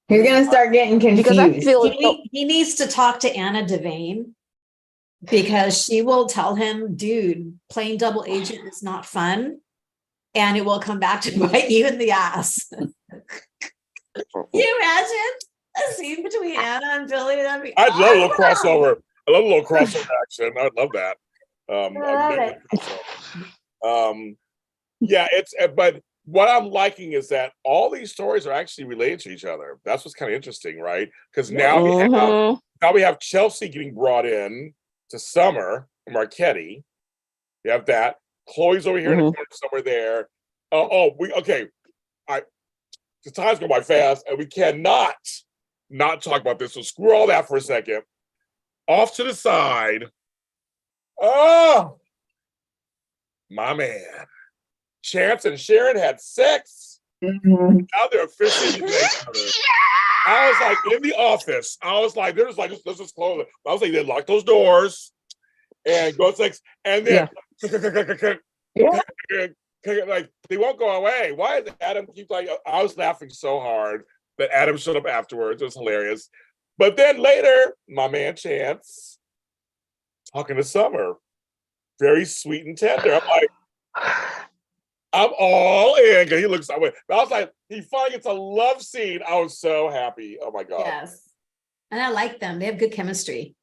He's gonna start getting Because I confused. feel He needs to talk to Anna Devane because she will tell him, dude, playing double agent is not fun. And it will come back to bite you in the ass. Can you imagine a scene between Anna and Billy? That'd be I'd love a little awesome. crossover. I love a little crossover action. I'd love that. I love it. Yeah, but what I'm liking is that all these stories are actually related to each other. That's what's kind of interesting, right? Because now we have Chelsea getting brought in to Summer Marchetti. We have that. Chloe's over here in the corner somewhere there. The time's go by fast, and we cannot not talk about this. So screw all that for a second. Off to the side. Oh, my man. Chance and Sharon had sex. Mm-hmm. Now they're officially together. I was like, in the office, I was like, let's just close it. I was like, they lock those doors and go sex. And then, like, they won't go away. Why is Adam keep like, I was laughing so hard that Adam showed up afterwards. It was hilarious. But then later, my man Chance talking to Summer, very sweet and tender. I'm like, I'm all in. He looks that way. But I was like, he finally gets a love scene. I was so happy. Oh my God. Yes. And I like them. They have good chemistry.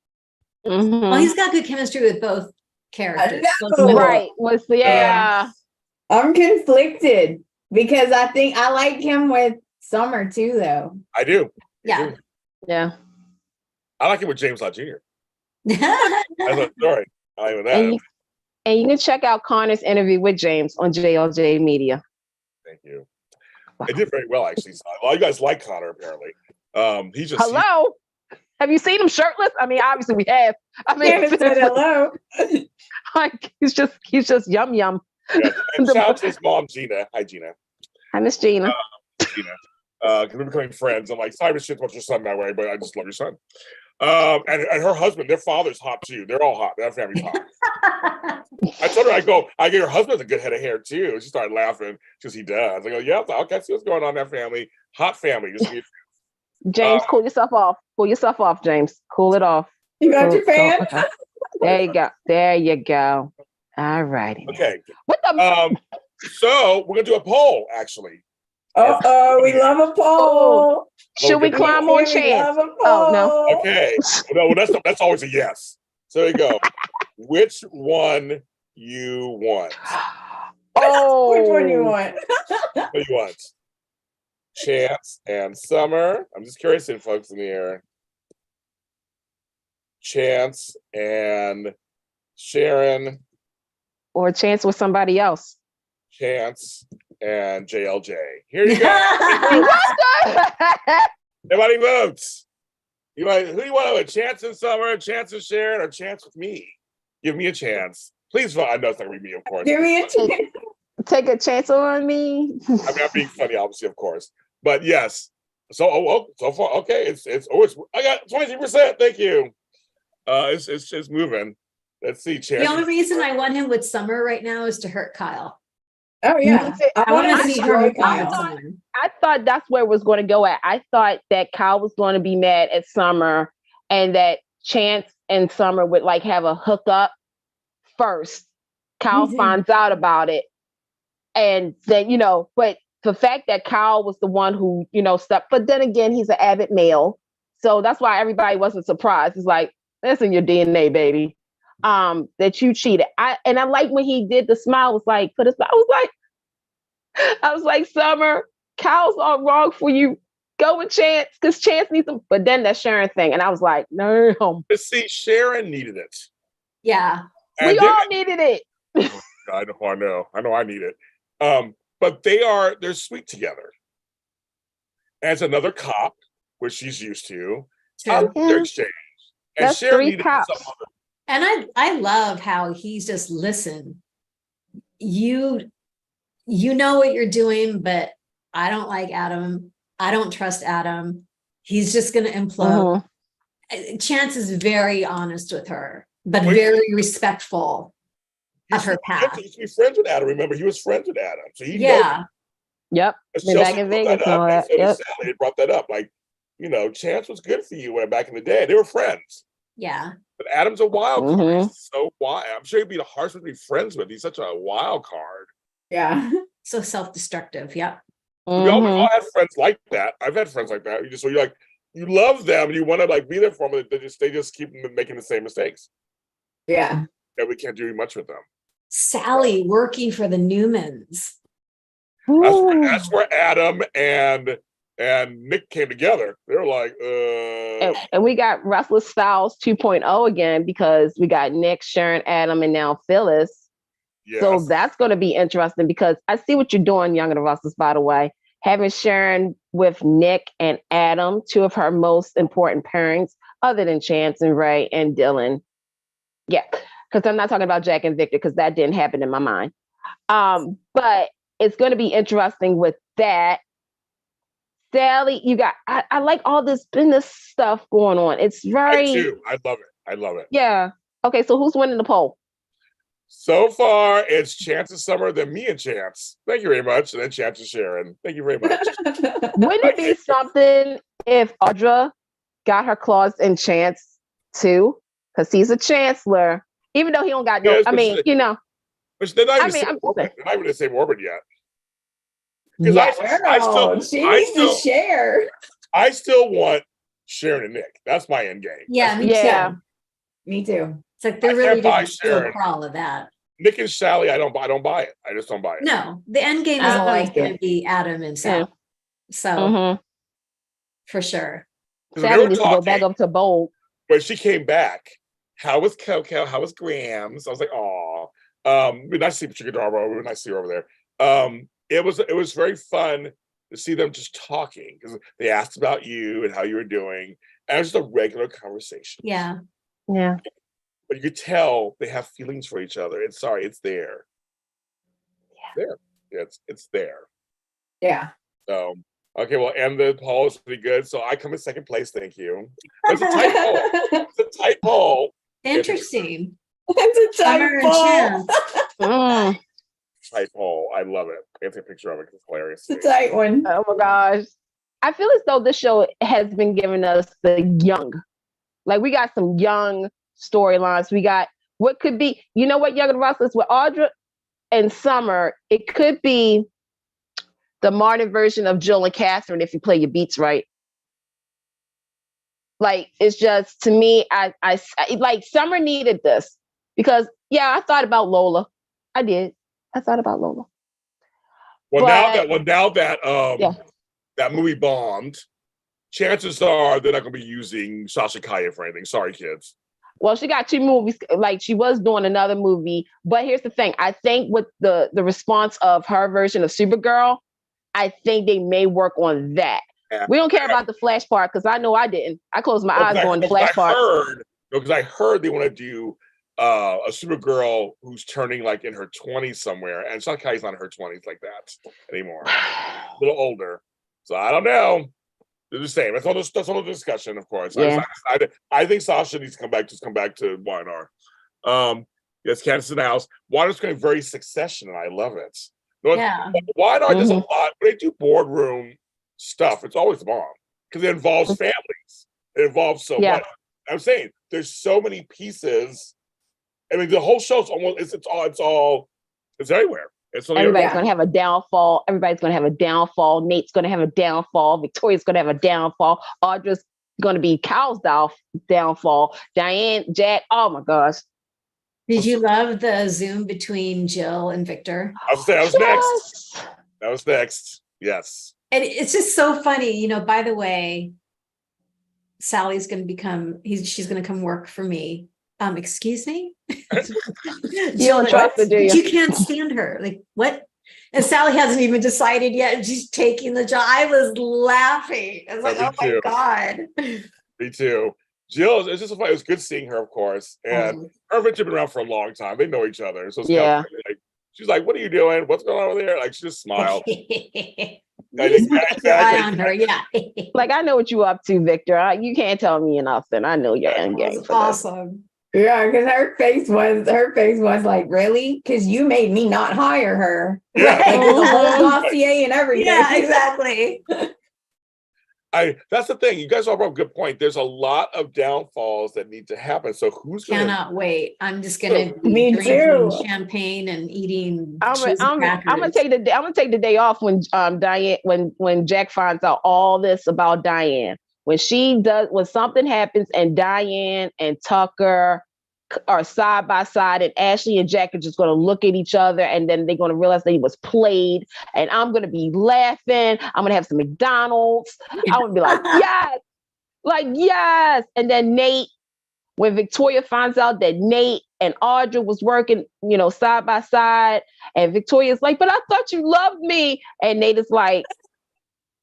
Mm-hmm. Well, he's got good chemistry with both characters. Right. Yeah. I'm conflicted because I think I like him with Summer too, though. I do. Yeah. Yeah. I like it with James Lott Jr. That's a story. I like that. And you can check out Connor's interview with James on JLJ Media. Thank you. It did very well, actually. So, a lot of you guys like Connor, apparently. He's just hello. Have you seen him shirtless? I mean, obviously we have. I mean, said hello. Like he's just yum yum. Yeah. And shout out to his mom, Gina. Hi, Gina. Hi, Miss Gina. Gina. Because we're becoming friends. I'm like, sorry to shit about your son that way, but I just love your son. And her husband, their father's hot too. They're all hot. Their family's hot. I told her, I get your husband has a good head of hair too. She started laughing because he does. I go, yeah, okay, I see what's going on in that family. Hot family. James, cool yourself off. Cool yourself off, James. Cool it off. You got your fan? Okay. There you go. There you go. All righty. Okay. What the? So we're gonna do a poll, actually. We love a poll. Should we climb on Chance? Oh no. Okay. No, that's always a yes. So there you go. Which one you want? Which one you want? What do you want? Chance and Summer. I'm just curious if folks in the air. Chance and Sharon. Or a chance with somebody else. Chance and JLJ. Here you go. Nobody votes. Who do you want? A chance in Summer, a chance in Sharon, or a chance with me? Give me a chance. Please vote. I know it's not going to be me, of course. Give me a chance. Take a chance on me. I mean, I'm being funny, obviously, of course. But yes. So far, okay. I got 23%. Thank you. It's moving. Let's see. Chance. The only reason I want him with Summer right now is to hurt Kyle. Oh yeah. I want to see her with I thought that's where it was going to go at. I thought that Kyle was going to be mad at Summer and that Chance and Summer would like have a hookup first. Kyle finds out about it. And then, but the fact that Kyle was the one who, stepped, but then again, he's an avid male. So that's why everybody wasn't surprised. It's like, that's in your DNA, baby. That you cheated. I like when he did the smile, was like, I was like, Summer, Kyle's all wrong for you. Go with Chance, because Chance needs him. But then that Sharon thing, and I was like, no. But see, Sharon needed it. Yeah. We all needed it. I know I need it. But they're sweet together. As another cop, which she's used to. Their exchange. And that's Sharon 3 cops. And I love how he's just, listen, you know what you're doing, but I don't like Adam. I don't trust Adam. He's just going to implode. Chance is very honest with her, but very respectful of her path. He used to be friends with Adam. Remember, he was friends with Adam. So he knows. Yep. Been back in Vegas and all that. Yep. Sally brought that up. Like, Chance was good for you back in the day. They were friends. Yeah. But Adam's a wild card. He's so wild. I'm sure he'd be the hardest one to be friends with. He's such a wild card. Yeah. So self-destructive. Yep. We all have friends like that. I've had friends like that. You're like, you love them and you want to like be there for them. They just keep making the same mistakes. Yeah. And we can't do much with them. Sally working for the Newmans. That's where Adam and Nick came together. They were like, and we got Restless Styles 2.0 again, because we got Nick, Sharon, Adam, and now Phyllis. Yes. So that's going to be interesting, because I see what you're doing, Young and the Restless, by the way. Having Sharon with Nick and Adam, 2 of her most important pairings, other than Chance and Ray and Dylan. Yeah, because I'm not talking about Jack and Victor, because that didn't happen in my mind. But it's going to be interesting with that. Sally, you got, I like all this business stuff going on. It's very... I too. I love it. Yeah. Okay, so who's winning the poll? So far, it's Chance and Summer, then me and Chance. Thank you very much. And then Chance and Sharon. Thank you very much. Wouldn't it be something if Audra got her claws in Chance too? Because he's a chancellor, even though he don't got no. Yes, I mean, But they're not even in the same orbit yet. Because she needs to share. I still want Sharon and Nick. That's my end game. Yeah, Me too. It's like they're really doing all of that. Nick and Sally, I don't buy it. I just don't buy it. No, the end game is always going to be Adam and Sally. So for sure. Sally needs to go back up to Bold. When she came back, how was Coco? How was Grams? I was like, oh, nice to see Patricia Darbo. Nice to see her over there. It was very fun to see them just talking, because they asked about you and how you were doing, and it was just a regular conversation. Yeah. But you could tell they have feelings for each other. It's there. Yeah. There. It's there. Yeah. So okay, well, and the poll is pretty good. So I come in second place. Thank you. It's a tight poll. It's a tight poll. Interesting. It's a tight poll. Tight poll. I love it. I have to take a picture of it because it's hilarious. It's a tight one. Oh my gosh. I feel as though this show has been giving us the young. Like, we got some young storylines. We got what could be, what, Young and Restless, with Audra and Summer, it could be the modern version of Jill and Catherine if you play your beats right. Like, it's just, to me, I like, Summer needed this, because I thought about Lola. I did. I thought about Lola. Well, now that that movie bombed, chances are they're not going to be using Sasha Kaya for anything. Sorry, kids. Well, she got 2 movies. Like, she was doing another movie. But here's the thing. I think with the response of her version of Supergirl, I think they may work on that. Yeah. We don't care about the Flash part, because I know I didn't. I closed my eyes going the Flash part. Because I heard they want to do a Supergirl who's turning like in her 20s somewhere, and Sasha Kaya's not in her 20s like that anymore. A little older. So I don't know. They're the same. That's all the discussion, of course. Yeah. I think Sasha needs to come back to Y&R. Yes, Candice in the house. Water's going very Succession, and I love it. No, Yeah. why not just a lot? When they do boardroom stuff, it's always the mom because it involves families. It involves so much. I'm saying there's so many pieces. I mean, the whole show's almost it's everywhere. Everybody's going to have a downfall. Everybody's going to have a downfall. Nate's going to have a downfall. Victoria's going to have a downfall. Audra's going to be Cal's downfall. Diane, Jack. Oh my gosh. Did you love the Zoom between Jill and Victor? I was saying that was next. That was next. Yes. And it's just so funny, you know, by the way, Sally's going to she's going to come work for me. Excuse me? You don't trust her, do you? You can't stand her. Like, what? And Sally hasn't even decided yet. And she's taking the job. I was laughing. I was like, oh my God. Me too. Jill, it's just funny. It was good seeing her, of course. And her and Victor have been around for a long time. They know each other. So it's kind of like, she's like, what are you doing? What's going on over there? Like, she just smiled. Eye on her, yeah. Like, I know what you're up to, Victor. You can't tell me nothing. I know you're in game. Awesome. Yeah, because her face was like, really? Because you made me not hire her. Yeah. Like the whole dossier and everything. Yeah, exactly. That's the thing. You guys all brought up a good point. There's a lot of downfalls that need to happen. So who's cannot wait? I'm just gonna me drinking too. champagne and eating. I'm gonna take the day off when Diane when Jack finds out all this about Diane. When something happens and Diane and Tucker are side by side and Ashley and Jack are just going to look at each other and then they're going to realize that he was played and I'm going to be laughing. I'm going to have some McDonald's. I'm going to be like, yes. And then Nate, when Victoria finds out that Nate and Audra was working, you know, side by side and Victoria's like, but I thought you loved me. And Nate is like,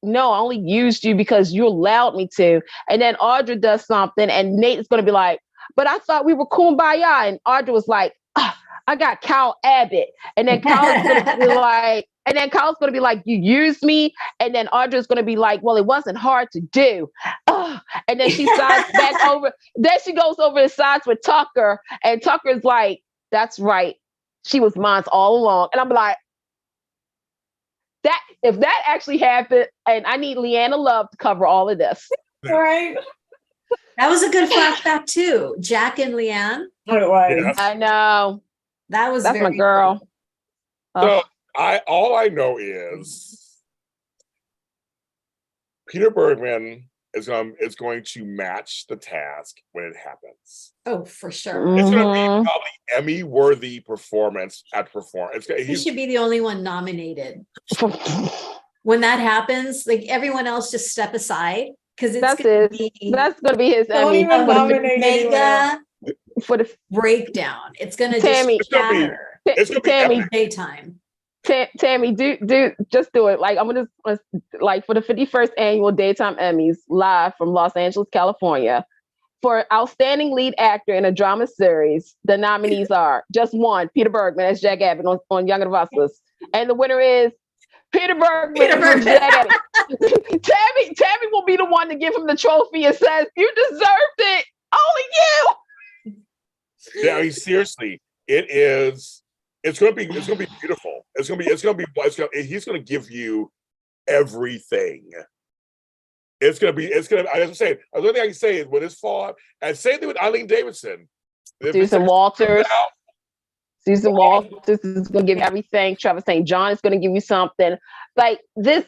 no, I only used you because you allowed me to. And then Audra does something and Nate is going to be like, but I thought we were kumbaya. And Audra was like, I got Kyle Abbott. And then Kyle's going to be like, you used me. And then Audra's going to be like, well, it wasn't hard to do. And then she sides back over. Then she goes over and sides with Tucker. And Tucker's like, that's right. She was mine all along. And I'm like, if that actually happened, and I need Leanna Love to cover all of this. Right. That was a good flashback too. Jack and Leanne. What it was. Yes. I know. That's my girl. So all I know is Peter Bergman is going to match the task when it happens. Oh, for sure. It's going to be probably Emmy-worthy performance at performance. He should be the only one nominated. When that happens, like everyone else just step aside because it's going to be his Emmy. Mega for the breakdown. It's going to just shatter. It's going to be daytime. Tami, do just do it. Like I'm gonna like for the 51st annual Daytime Emmys live from Los Angeles, California. For outstanding lead actor in a drama series, the nominees are just one, Peter Bergman as Jack Abbott on Young and the Restless, and the winner is Peter Bergman. Jack Abbott. Tami will be the one to give him the trophy and says, "You deserved it, only you." Yeah, I mean, seriously, it is. It's gonna be beautiful. He's gonna give you everything. As I'm saying, the only thing I can say is with his fall, and same thing with Eileen Davidson. Susan Walters. Susan Walters is gonna give you everything. Trevor St. John is gonna give you something. Like this.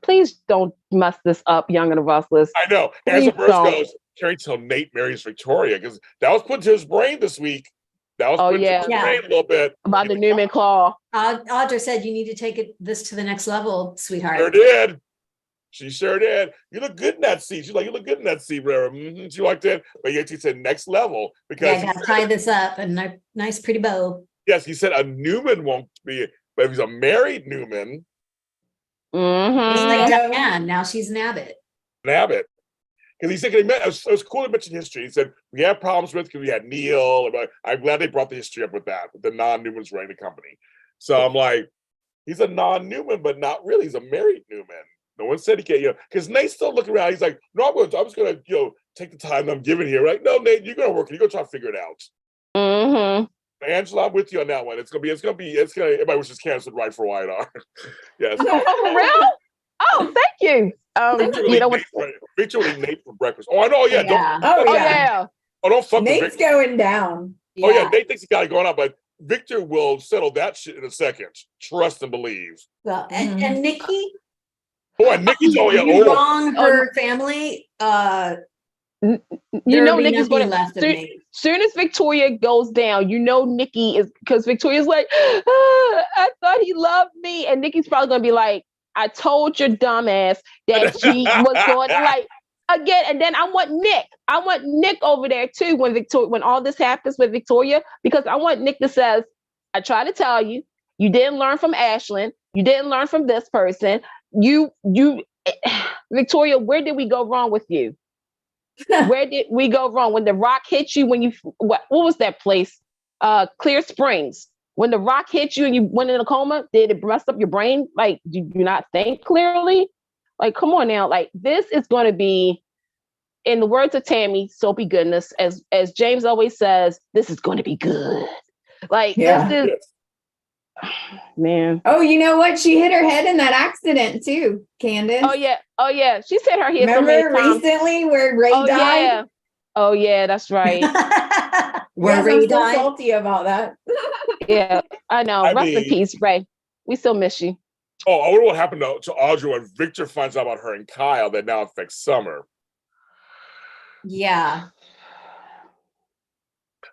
Please don't mess this up, Young and the Restless. I know. As the verse goes, carry till Nate marries Victoria, because that was put to his brain this week. That was put to his brain a little bit. About the Newman Claw. Audra said you need to take this to the next level, sweetheart. Sure did. She sure did. You look good in that seat. She's like, you look good in that seat, Rara. She liked it. But yet she said next level. Because I gotta tie this up and a nice pretty bow. Yes, he said a Newman won't be, but if he's a married Newman. It's like Diane. Now she's an Abbott. An Abbott. Because he said, it was cool to mention history. He said, we had problems with because we had Neil. I'm glad they brought the history up with that, with the non-Newmans running the company. So I'm like, he's a non-Newman, but not really. He's a married Newman. No one said he can't, because Nate's still looking around. He's like, no, I'm just going to, take the time I'm giving here. Like, no, Nate, you're going to work it. You're going to try to figure it out. Angela, I'm with you on that one. Everybody wishes Candice would write for YR. Yes. Oh, for real? Oh, thank you. You know what? Victor would eat Nate for breakfast. Oh, I know. Yeah. Yeah. Oh, yeah. Don't fuck with Nate's Victor. going down. Oh, yeah. Nate thinks he got it going on, but Victor will settle that shit in a second. Trust and believe. Well, and Nikki, Oh, and Nikki's you wrong her family. You There'll know be Nikki's nothing going left of Nate. soon as Victoria goes down, you know Nikki is, because Victoria's like, I thought he loved me. And Nikki's probably going to be like, I told your dumbass that she was going to like, again. And then I want Nick over there too when all this happens with Victoria, because I want Nick to says, I tried to tell you, you didn't learn from Ashlyn. You didn't learn from this person. Victoria, where did we go wrong with you? Where did we go wrong? When the rock hit you, what was that place? Clear Springs. When the rock hit you and you went in a coma, did it mess up your brain? Like, do you not think clearly? Like, come on now. Like, this is going to be, in the words of Tami, soapy goodness. As James always says, this is going to be good. Like, this is, man. Oh, you know what? She hit her head in that accident too, Candice. Oh yeah. She said her head. Remember recently where Ray died? Yeah. Oh yeah, that's right. Where Ray I'm so died. salty about that. Yeah, I know. Rest in peace, Ray. We still miss you. Oh, I wonder what happened to Audra when Victor finds out about her and Kyle that now affects Summer. Yeah.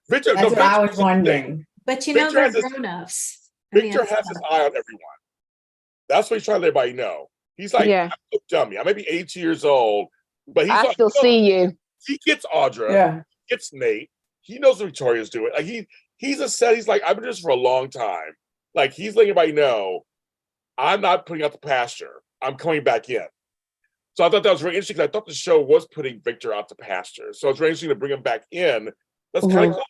Victor, That's what I was wondering. But Victor they're has grown-ups. Victor has his eye on everyone. That's what he's trying to let everybody know. He's like, I'm a dummy. I may be 80 years old, but I still see you. He gets Audra. Yeah. He gets Nate. He knows what Victoria's doing. Like he's like, I've been doing this for a long time. Like he's letting everybody know, I'm not putting out the pasture. I'm coming back in. So I thought that was very interesting because I thought the show was putting Victor out to pasture. So it's very interesting to bring him back in. That's kind of cool.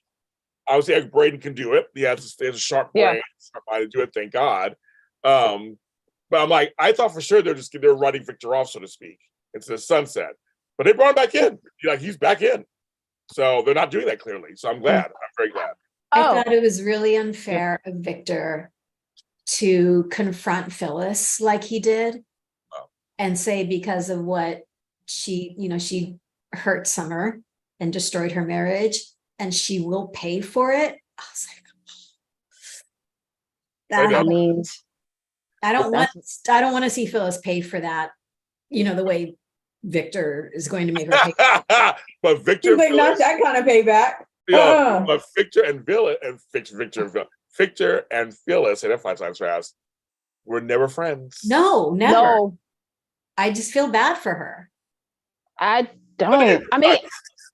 Obviously, Braden can do it. He has a sharp brain, sharp mind to do it. Thank God. But I'm like, I thought for sure they're running Victor off, so to speak, into the sunset. But they brought him back in. Like he's back in. So they're not doing that clearly. So I'm glad. I'm very glad. I thought it was really unfair of Victor to confront Phyllis like he did and say because of what she hurt Summer and destroyed her marriage and she will pay for it. I was like, I don't want to see Phyllis pay for that, the way Victor is going to make her pay. But Victor, like, not that kind of payback. Yeah, but Victor and Phyllis, say that 5 times fast, were never friends. No, never. No. I just feel bad for her. I don't. I mean,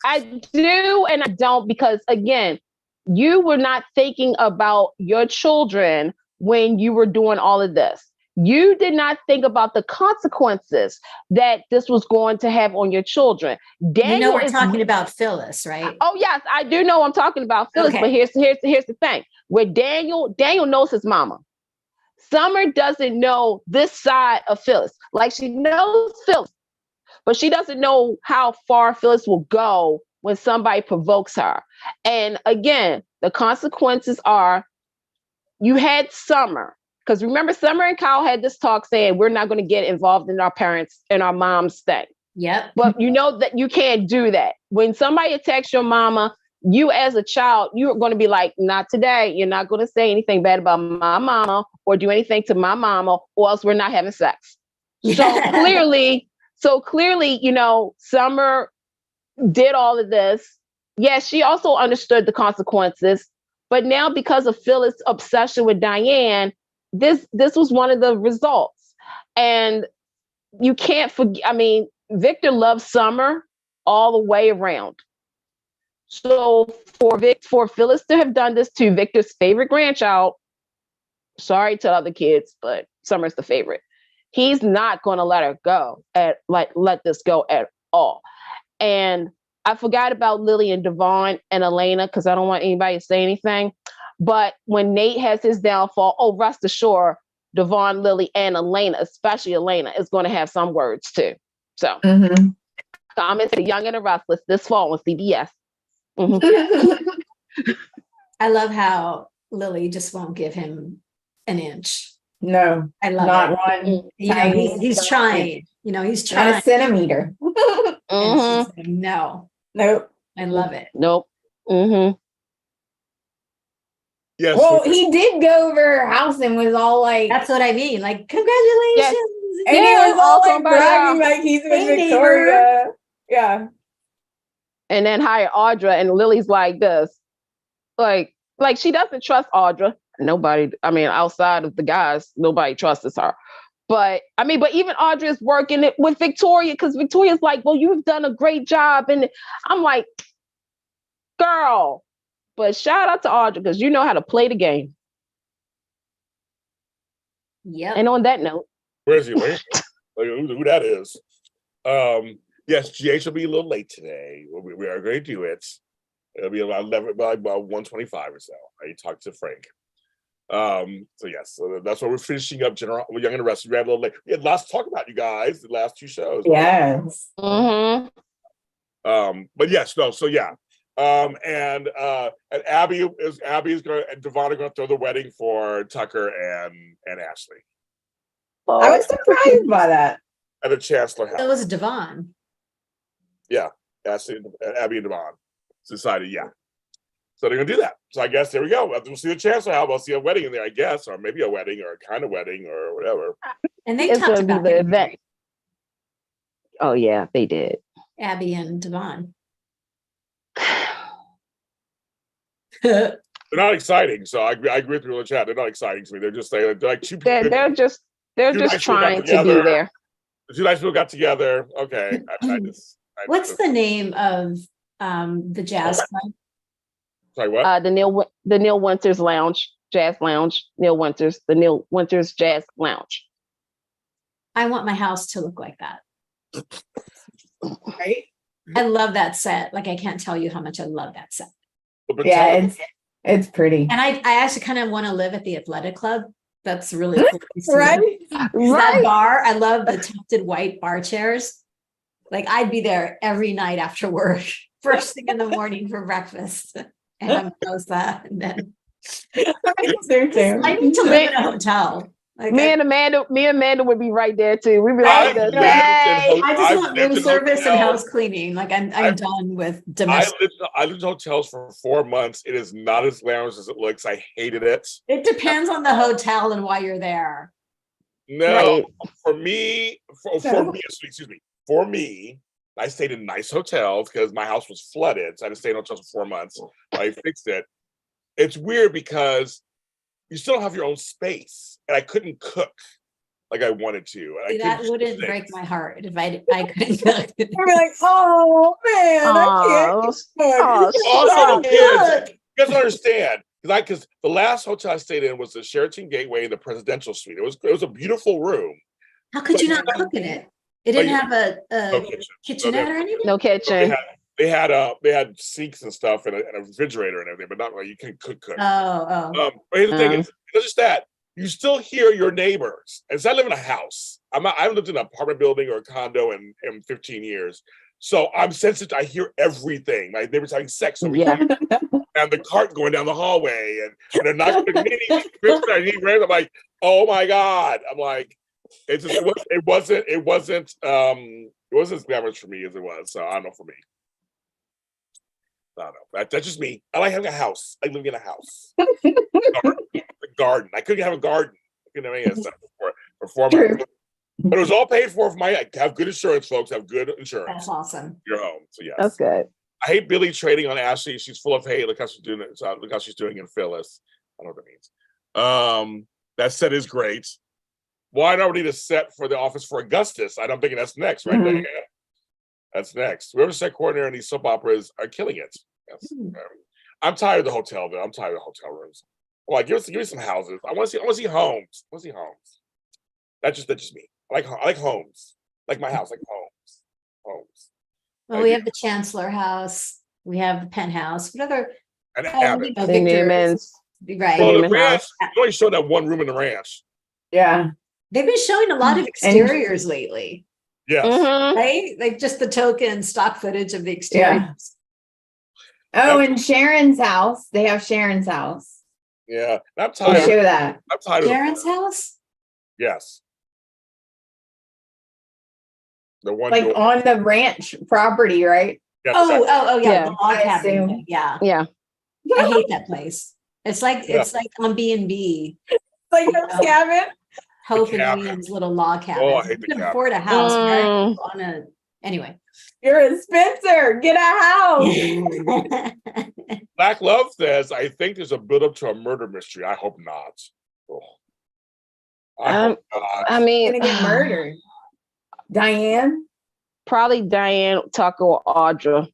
I do and I don't, because again, you were not thinking about your children when you were doing all of this. You did not think about the consequences that this was going to have on your children. Daniel, we're talking about Phyllis, right? Oh yes, I do know I'm talking about Phyllis, but here's the thing. With Daniel knows his mama. Summer doesn't know this side of Phyllis. Like, she knows Phyllis, but she doesn't know how far Phyllis will go when somebody provokes her. And again, the consequences are, you had Summer. Because remember, Summer and Kyle had this talk saying, we're not going to get involved in our parents and our mom's thing. Yep. But you know that you can't do that. When somebody attacks your mama, you as a child, you're going to be like, not today. You're not going to say anything bad about my mama or do anything to my mama, or else we're not having sex. So clearly, Summer did all of this. Yes, she also understood the consequences. But now, because of Phyllis' obsession with Diane, this was one of the results. And you can't forget, Victor loves Summer all the way around. So for Phyllis to have done this to Victor's favorite grandchild, sorry to other kids, but Summer's the favorite. He's not going to let her go let this go at all. And I forgot about Lily and Devon and Elena, because I don't want anybody to say anything. But when Nate has his downfall, rest assured, Devon, Lily, and Elena, especially Elena, is going to have some words too. So, comments to Young and the Restless this fall on CBS. Mm-hmm. I love how Lily just won't give him an inch. No, I love not it. one. You know, tiny he's dot. trying. You know, he's Not a trying. centimeter. And Mhm. she's like, no, Nope. I love it. Nope. Mm-hmm. Yes. Well, he did go over her house and was all like, That's what I mean. Like, congratulations. and he Yeah, was all all like come by the bragging house. like he's with Hey, Victoria. Yeah. And then hire Audra, and Lily's like this. Like she doesn't trust Audra. Nobody, I mean, outside of the guys, nobody trusts her. But I mean, but even Audra is working it with Victoria because Victoria's like, well, you've done a great job. And I'm like, girl. But shout out to Audra because you know how to play the game. Yep. And on that note, Where is he? Wait, like, who that is? Yes, GH will be a little late today. We are going to do it. It'll be about 1:25 or so. I talked to Frank. So yes, so that's why we're finishing up General Young and the Rescue. We had a little late. We had lots to talk about, you guys. The last 2 shows. Yes. mm-hmm. But yes, no. So yeah. And Abby is going and Devon are going to throw the wedding for Tucker and Ashley I was surprised by that. at the Chancellor House. That was Devon. Ashley, Abby and Devon decided, yeah. So they're gonna do that. So I guess there we go. We'll see the Chancellor House. We'll see a wedding in there, I guess, or maybe a wedding or a kind of wedding or whatever. And they It's talked gonna be about the getting event. married, Oh yeah, they did. Abby and Devon. They're not exciting. So I agree with you in the chat. They're not exciting to me. They're just they're like two people. They're just Two nice people got trying to be together. there. The 2 nice people got together. Okay. What's the name of the jazz club? Sorry, what? The Neil Winters Lounge, Jazz Lounge, the Neil Winters Jazz Lounge. I want my house to look like that. Right? I love that set. Like, I can't tell you how much I love that set. Yeah, it's pretty. And I actually kind of want to live at the athletic club. That's really cool. Right? That bar, I love the tinted white bar chairs. Like, I'd be there every night after work, first thing in the morning for breakfast. And I'm that. And then I need to live in a hotel. Like, Me and Amanda would be right there too. We'd be I've like, lived in hey. I just I've want lived room in service and hotels. house cleaning. Like, I'm done with I domestic. lived in hotels for 4 months. It is not as lounge as it looks. I hated it. It depends on the hotel and why you're there. No, Right. for me, for me, I stayed in nice hotels because my house was flooded. So I had to stay in hotels for 4 months. I fixed it. It's weird because you still don't have your own space, and I couldn't cook like I wanted to. And I That couldn't wouldn't do break things. my heart if I couldn't cook. We'd be like, oh man, I can't. Also, Oh, the kids, look. you guys don't understand because the last hotel I stayed in was the Sheraton Gateway, the presidential suite. It was a beautiful room. How could you not cook in it? It didn't have a No kitchen. kitchenette or anything? No kitchen. They had sinks and stuff and a refrigerator and everything, but not like you can cook. Oh. But here's the thing: it's not just that you still hear your neighbors. And so I live in a house. I haven't lived in an apartment building or a condo in 15 years, so I'm sensitive. I hear everything. My neighbors having sex over here, and the cart going down the hallway, and they're not going to I'm like, oh my god! I'm like, it wasn't as glamorous for me as it was. So I don't know for me. I don't know. That's just me. I like having a house. I live in a house. A garden. I couldn't have a garden. I couldn't have any of that stuff for 4 months. But it was all paid for my. Have good insurance, folks. Have good insurance. That's awesome. You're home. So yes. That's good. I hate Billy trading on Ashley. She's full of hate. Look how she's doing it. So look how she's doing in Phyllis. I don't know what that means. That set is great. Why don't we need a set for the office for Augustus? I'm thinking that's next, right? Mhm. That's next. Whoever set coordinator in these soap operas are killing it. Yes. I'm tired of the hotel though. I'm tired of the hotel rooms. I'm like, give me some houses. I want to see homes. I want to see homes. That's just me. I like homes. Like my house, like homes. Well, we have the Chancellor House. We have the penthouse. What other? And Victor's. The Newmans. Right. well, the Newman ranch. house. You only showed that one room in the ranch. Yeah. They've been showing a lot of exteriors lately, Yes. Mhm. right? Like just the token stock footage of the exteriors. Oh, and Sharon's house. They have Sharon's house. Yeah, I'm We'll tired. show that. I'm tired of Sharon's house? Yes. The one Like door. on the ranch property, right? Yes, Oh, yeah, Yeah. the log I cabin. assume. Yeah, Yeah. I hate that place. It's like Yeah. it's like on B&B. Like those cabin. Hope and cabin. Ian's little log cabin. Oh, I hate You the can cabin. afford a house, right? Mm. On a anyway. You're a Spencer. Get a house. Black Love says, I think there's a build up to a murder mystery. I hope not. Oh. I hope not. I mean, Gonna get murdered. Diane. probably Diane, Tucker, or Audra.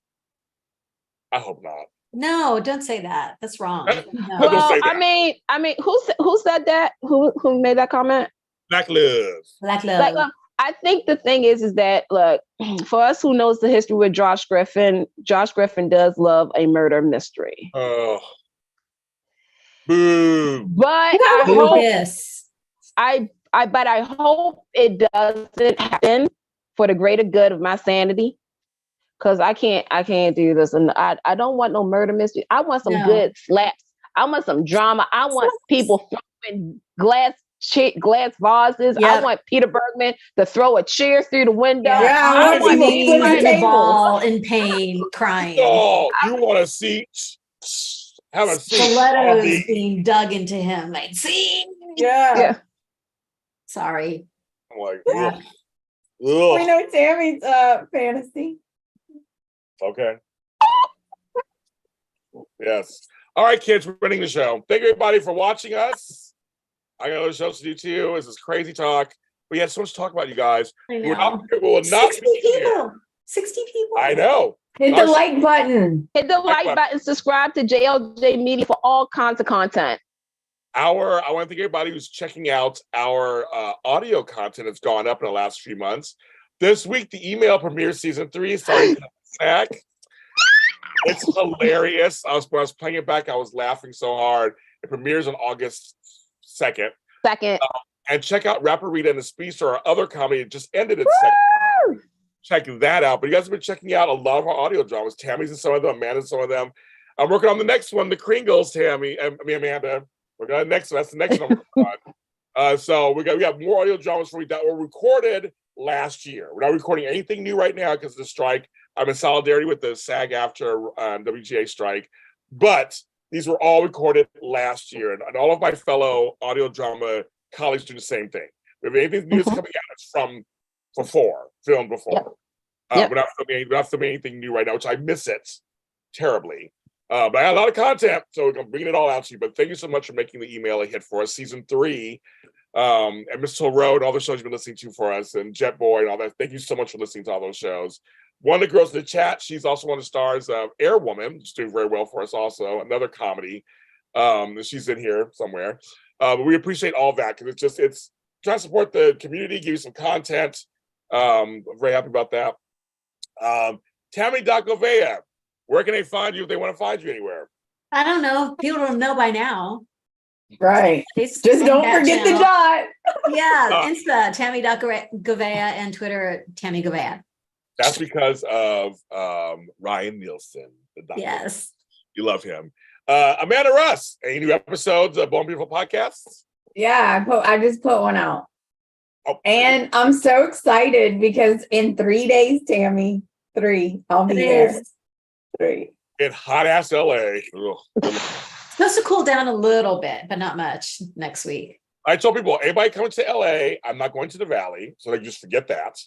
I hope not. No, don't say that. That's wrong. Don't No. Well, say that. I mean, who said that? Who made that comment? Black Love. Black love. Like, I think the thing is that, look, for us who knows the history with Josh Griffin does love a murder mystery. Oh. Boo. But I hope Yes. but I hope it doesn't happen for the greater good of my sanity. Cause I can't do this. And I don't want no murder mystery. I want some good slaps. I want some drama. I want people throwing glass vases. Yep. I want Peter Bergman to throw a chair through the window. Yeah, I want me people with the the table. ball in pain, crying. Oh, you want to see? Have a seat. Stilettos being dug into him. Like, see? Yeah. Sorry. I'm like, Yeah. ugh. Ugh. We know Tammy's fantasy. Okay. Yes. All right, kids, we're running the show. Thank you, everybody, for watching us. I got other shows to do too. This is crazy talk. We had so much to talk about, you guys. I We will know. not, we will not 60 be here. people. 60 people. I know. Hit the like button. Hit the like button, subscribe to JLJ Media for all kinds of content. I want to thank everybody who's checking out our audio content that's gone up in the last few months. This week, the email premieres season 3. Sorry, Zach. It's hilarious. When I was playing it back, I was laughing so hard. It premieres on August 2nd. And check out Rapper Rita and the Speedster, our other comedy. It just ended its second. Check that out. But you guys have been checking out a lot of our audio dramas. Tammy's in some of them, Amanda's in some of them. I'm working on the next one, the Kringles, Amanda. We're going to next one. That's the next one I'm working on. So we got more audio dramas for you that were recorded last year. We're not recording anything new right now because of the strike. I'm in solidarity with the SAG-AFTRA WGA strike. But these were all recorded last year. And all of my fellow audio drama colleagues do the same thing. If anything new is coming out, it's from before, filmed before. We're not filming anything new right now, which I miss it terribly. But I got a lot of content, so we're bringing it all out to you. But thank you so much for making the email a hit for us. Season 3, and Miss Hill Road, all the shows you've been listening to for us, and Jet Boy and all that. Thank you so much for listening to all those shows. One of the girls in the chat, she's also one of the stars of Air Woman, which is doing very well for us also, another comedy. She's in here somewhere. But we appreciate all that because it's trying to support the community, give you some content. I'm very happy about that. Tami.Govea, where can they find you if they want to find you anywhere? I don't know. People don't know by now. Right. Just don't forget the dot. Yeah, Insta, Tami.Govea, and Twitter, Tami Govea. That's because of Ryan Nielsen. Yes. You love him. Amanda Russ, any new episodes of Born Beautiful podcasts? Yeah, I just put one out. Oh. And I'm so excited because in 3 days, Tami, 3, I'll be there. 3. In hot ass LA. Supposed to cool down a little bit, but not much next week. I told people, anybody coming to LA, I'm not going to the Valley, so they just forget that.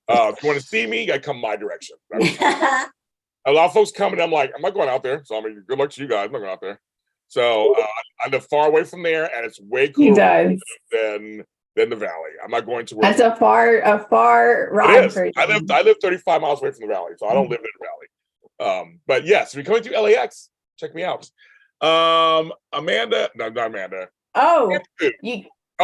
If you want to see me, you gotta come my direction. A lot of folks come and I'm like, I'm not going out there. So I mean, good luck to you guys. I'm not going out there. So I live far away from there, and it's way cooler than the Valley. I'm not going to where that's a far ride for you. I live 35 miles away from the Valley, so I don't live in the Valley. But yes, if you're coming to LAX, check me out. Amanda, no, not Amanda. Oh,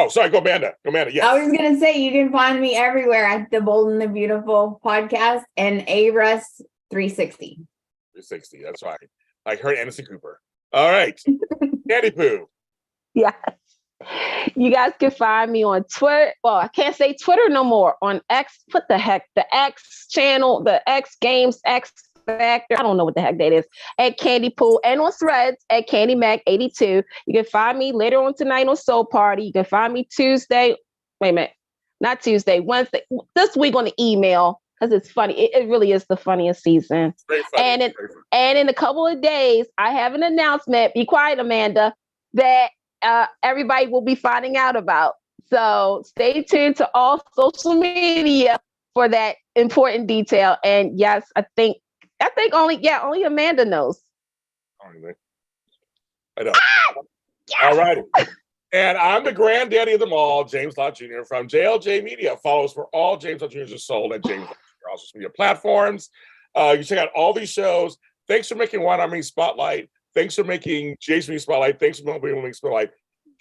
sorry, go Amanda. Yes. I was gonna say you can find me everywhere at the Bold and the Beautiful podcast and ARUS 360. 360, that's right. Like her and Anderson Cooper. All right. Candy Poo. Yes. You guys can find me on Twitter. Well, I can't say Twitter no more. On X, what the heck? The X channel, the X Games, X Factor. I don't know what the heck that is. At Candy Pool and on Threads at Candy Mac 82. You can find me later on tonight on Soul Party. You can find me Tuesday. Wait a minute. Not Tuesday, Wednesday. This week on the email because it's funny. It really is the funniest season. And in a couple of days, I have an announcement. Be quiet, Amanda. That everybody will be finding out about. So stay tuned to all social media for that important detail. And yes, I think only Amanda knows. I know. All right. And I'm the granddaddy of them all, James Lott Jr. from JLJ Media. Follow us for all James Lott Jr.'s are sold at James Lott Jr. all social media platforms. You can check out all these shows. Thanks for making Wine Army Spotlight. Thanks for making Jason Spotlight. Thanks for making Spotlight.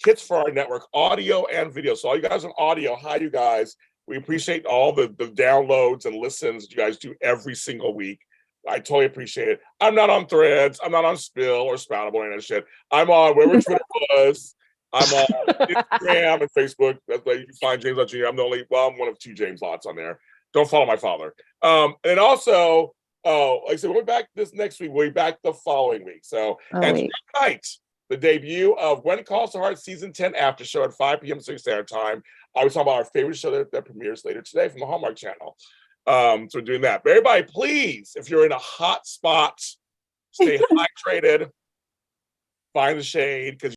Hits for our network, audio and video. So all you guys on audio, hi you guys. We appreciate all the downloads and listens that you guys do every single week. I totally appreciate it. I'm not on Threads. I'm not on Spill or Spoutable or any of that shit. I'm on wherever Twitter was. I'm on Instagram and Facebook. That's where you can find James Lott Jr. I'm one of 2 James Lotts on there. Don't follow my father. And also, like I said, we'll be back this next week. We'll be back the following week. So, and tonight, the debut of When It Calls to Heart Season 10 After Show at 5 p.m. Pacific Standard Time. I was talking about our favorite show that premieres later today from the Hallmark Channel. So we're doing that. But everybody, please, if you're in a hot spot, stay hydrated, find the shade, because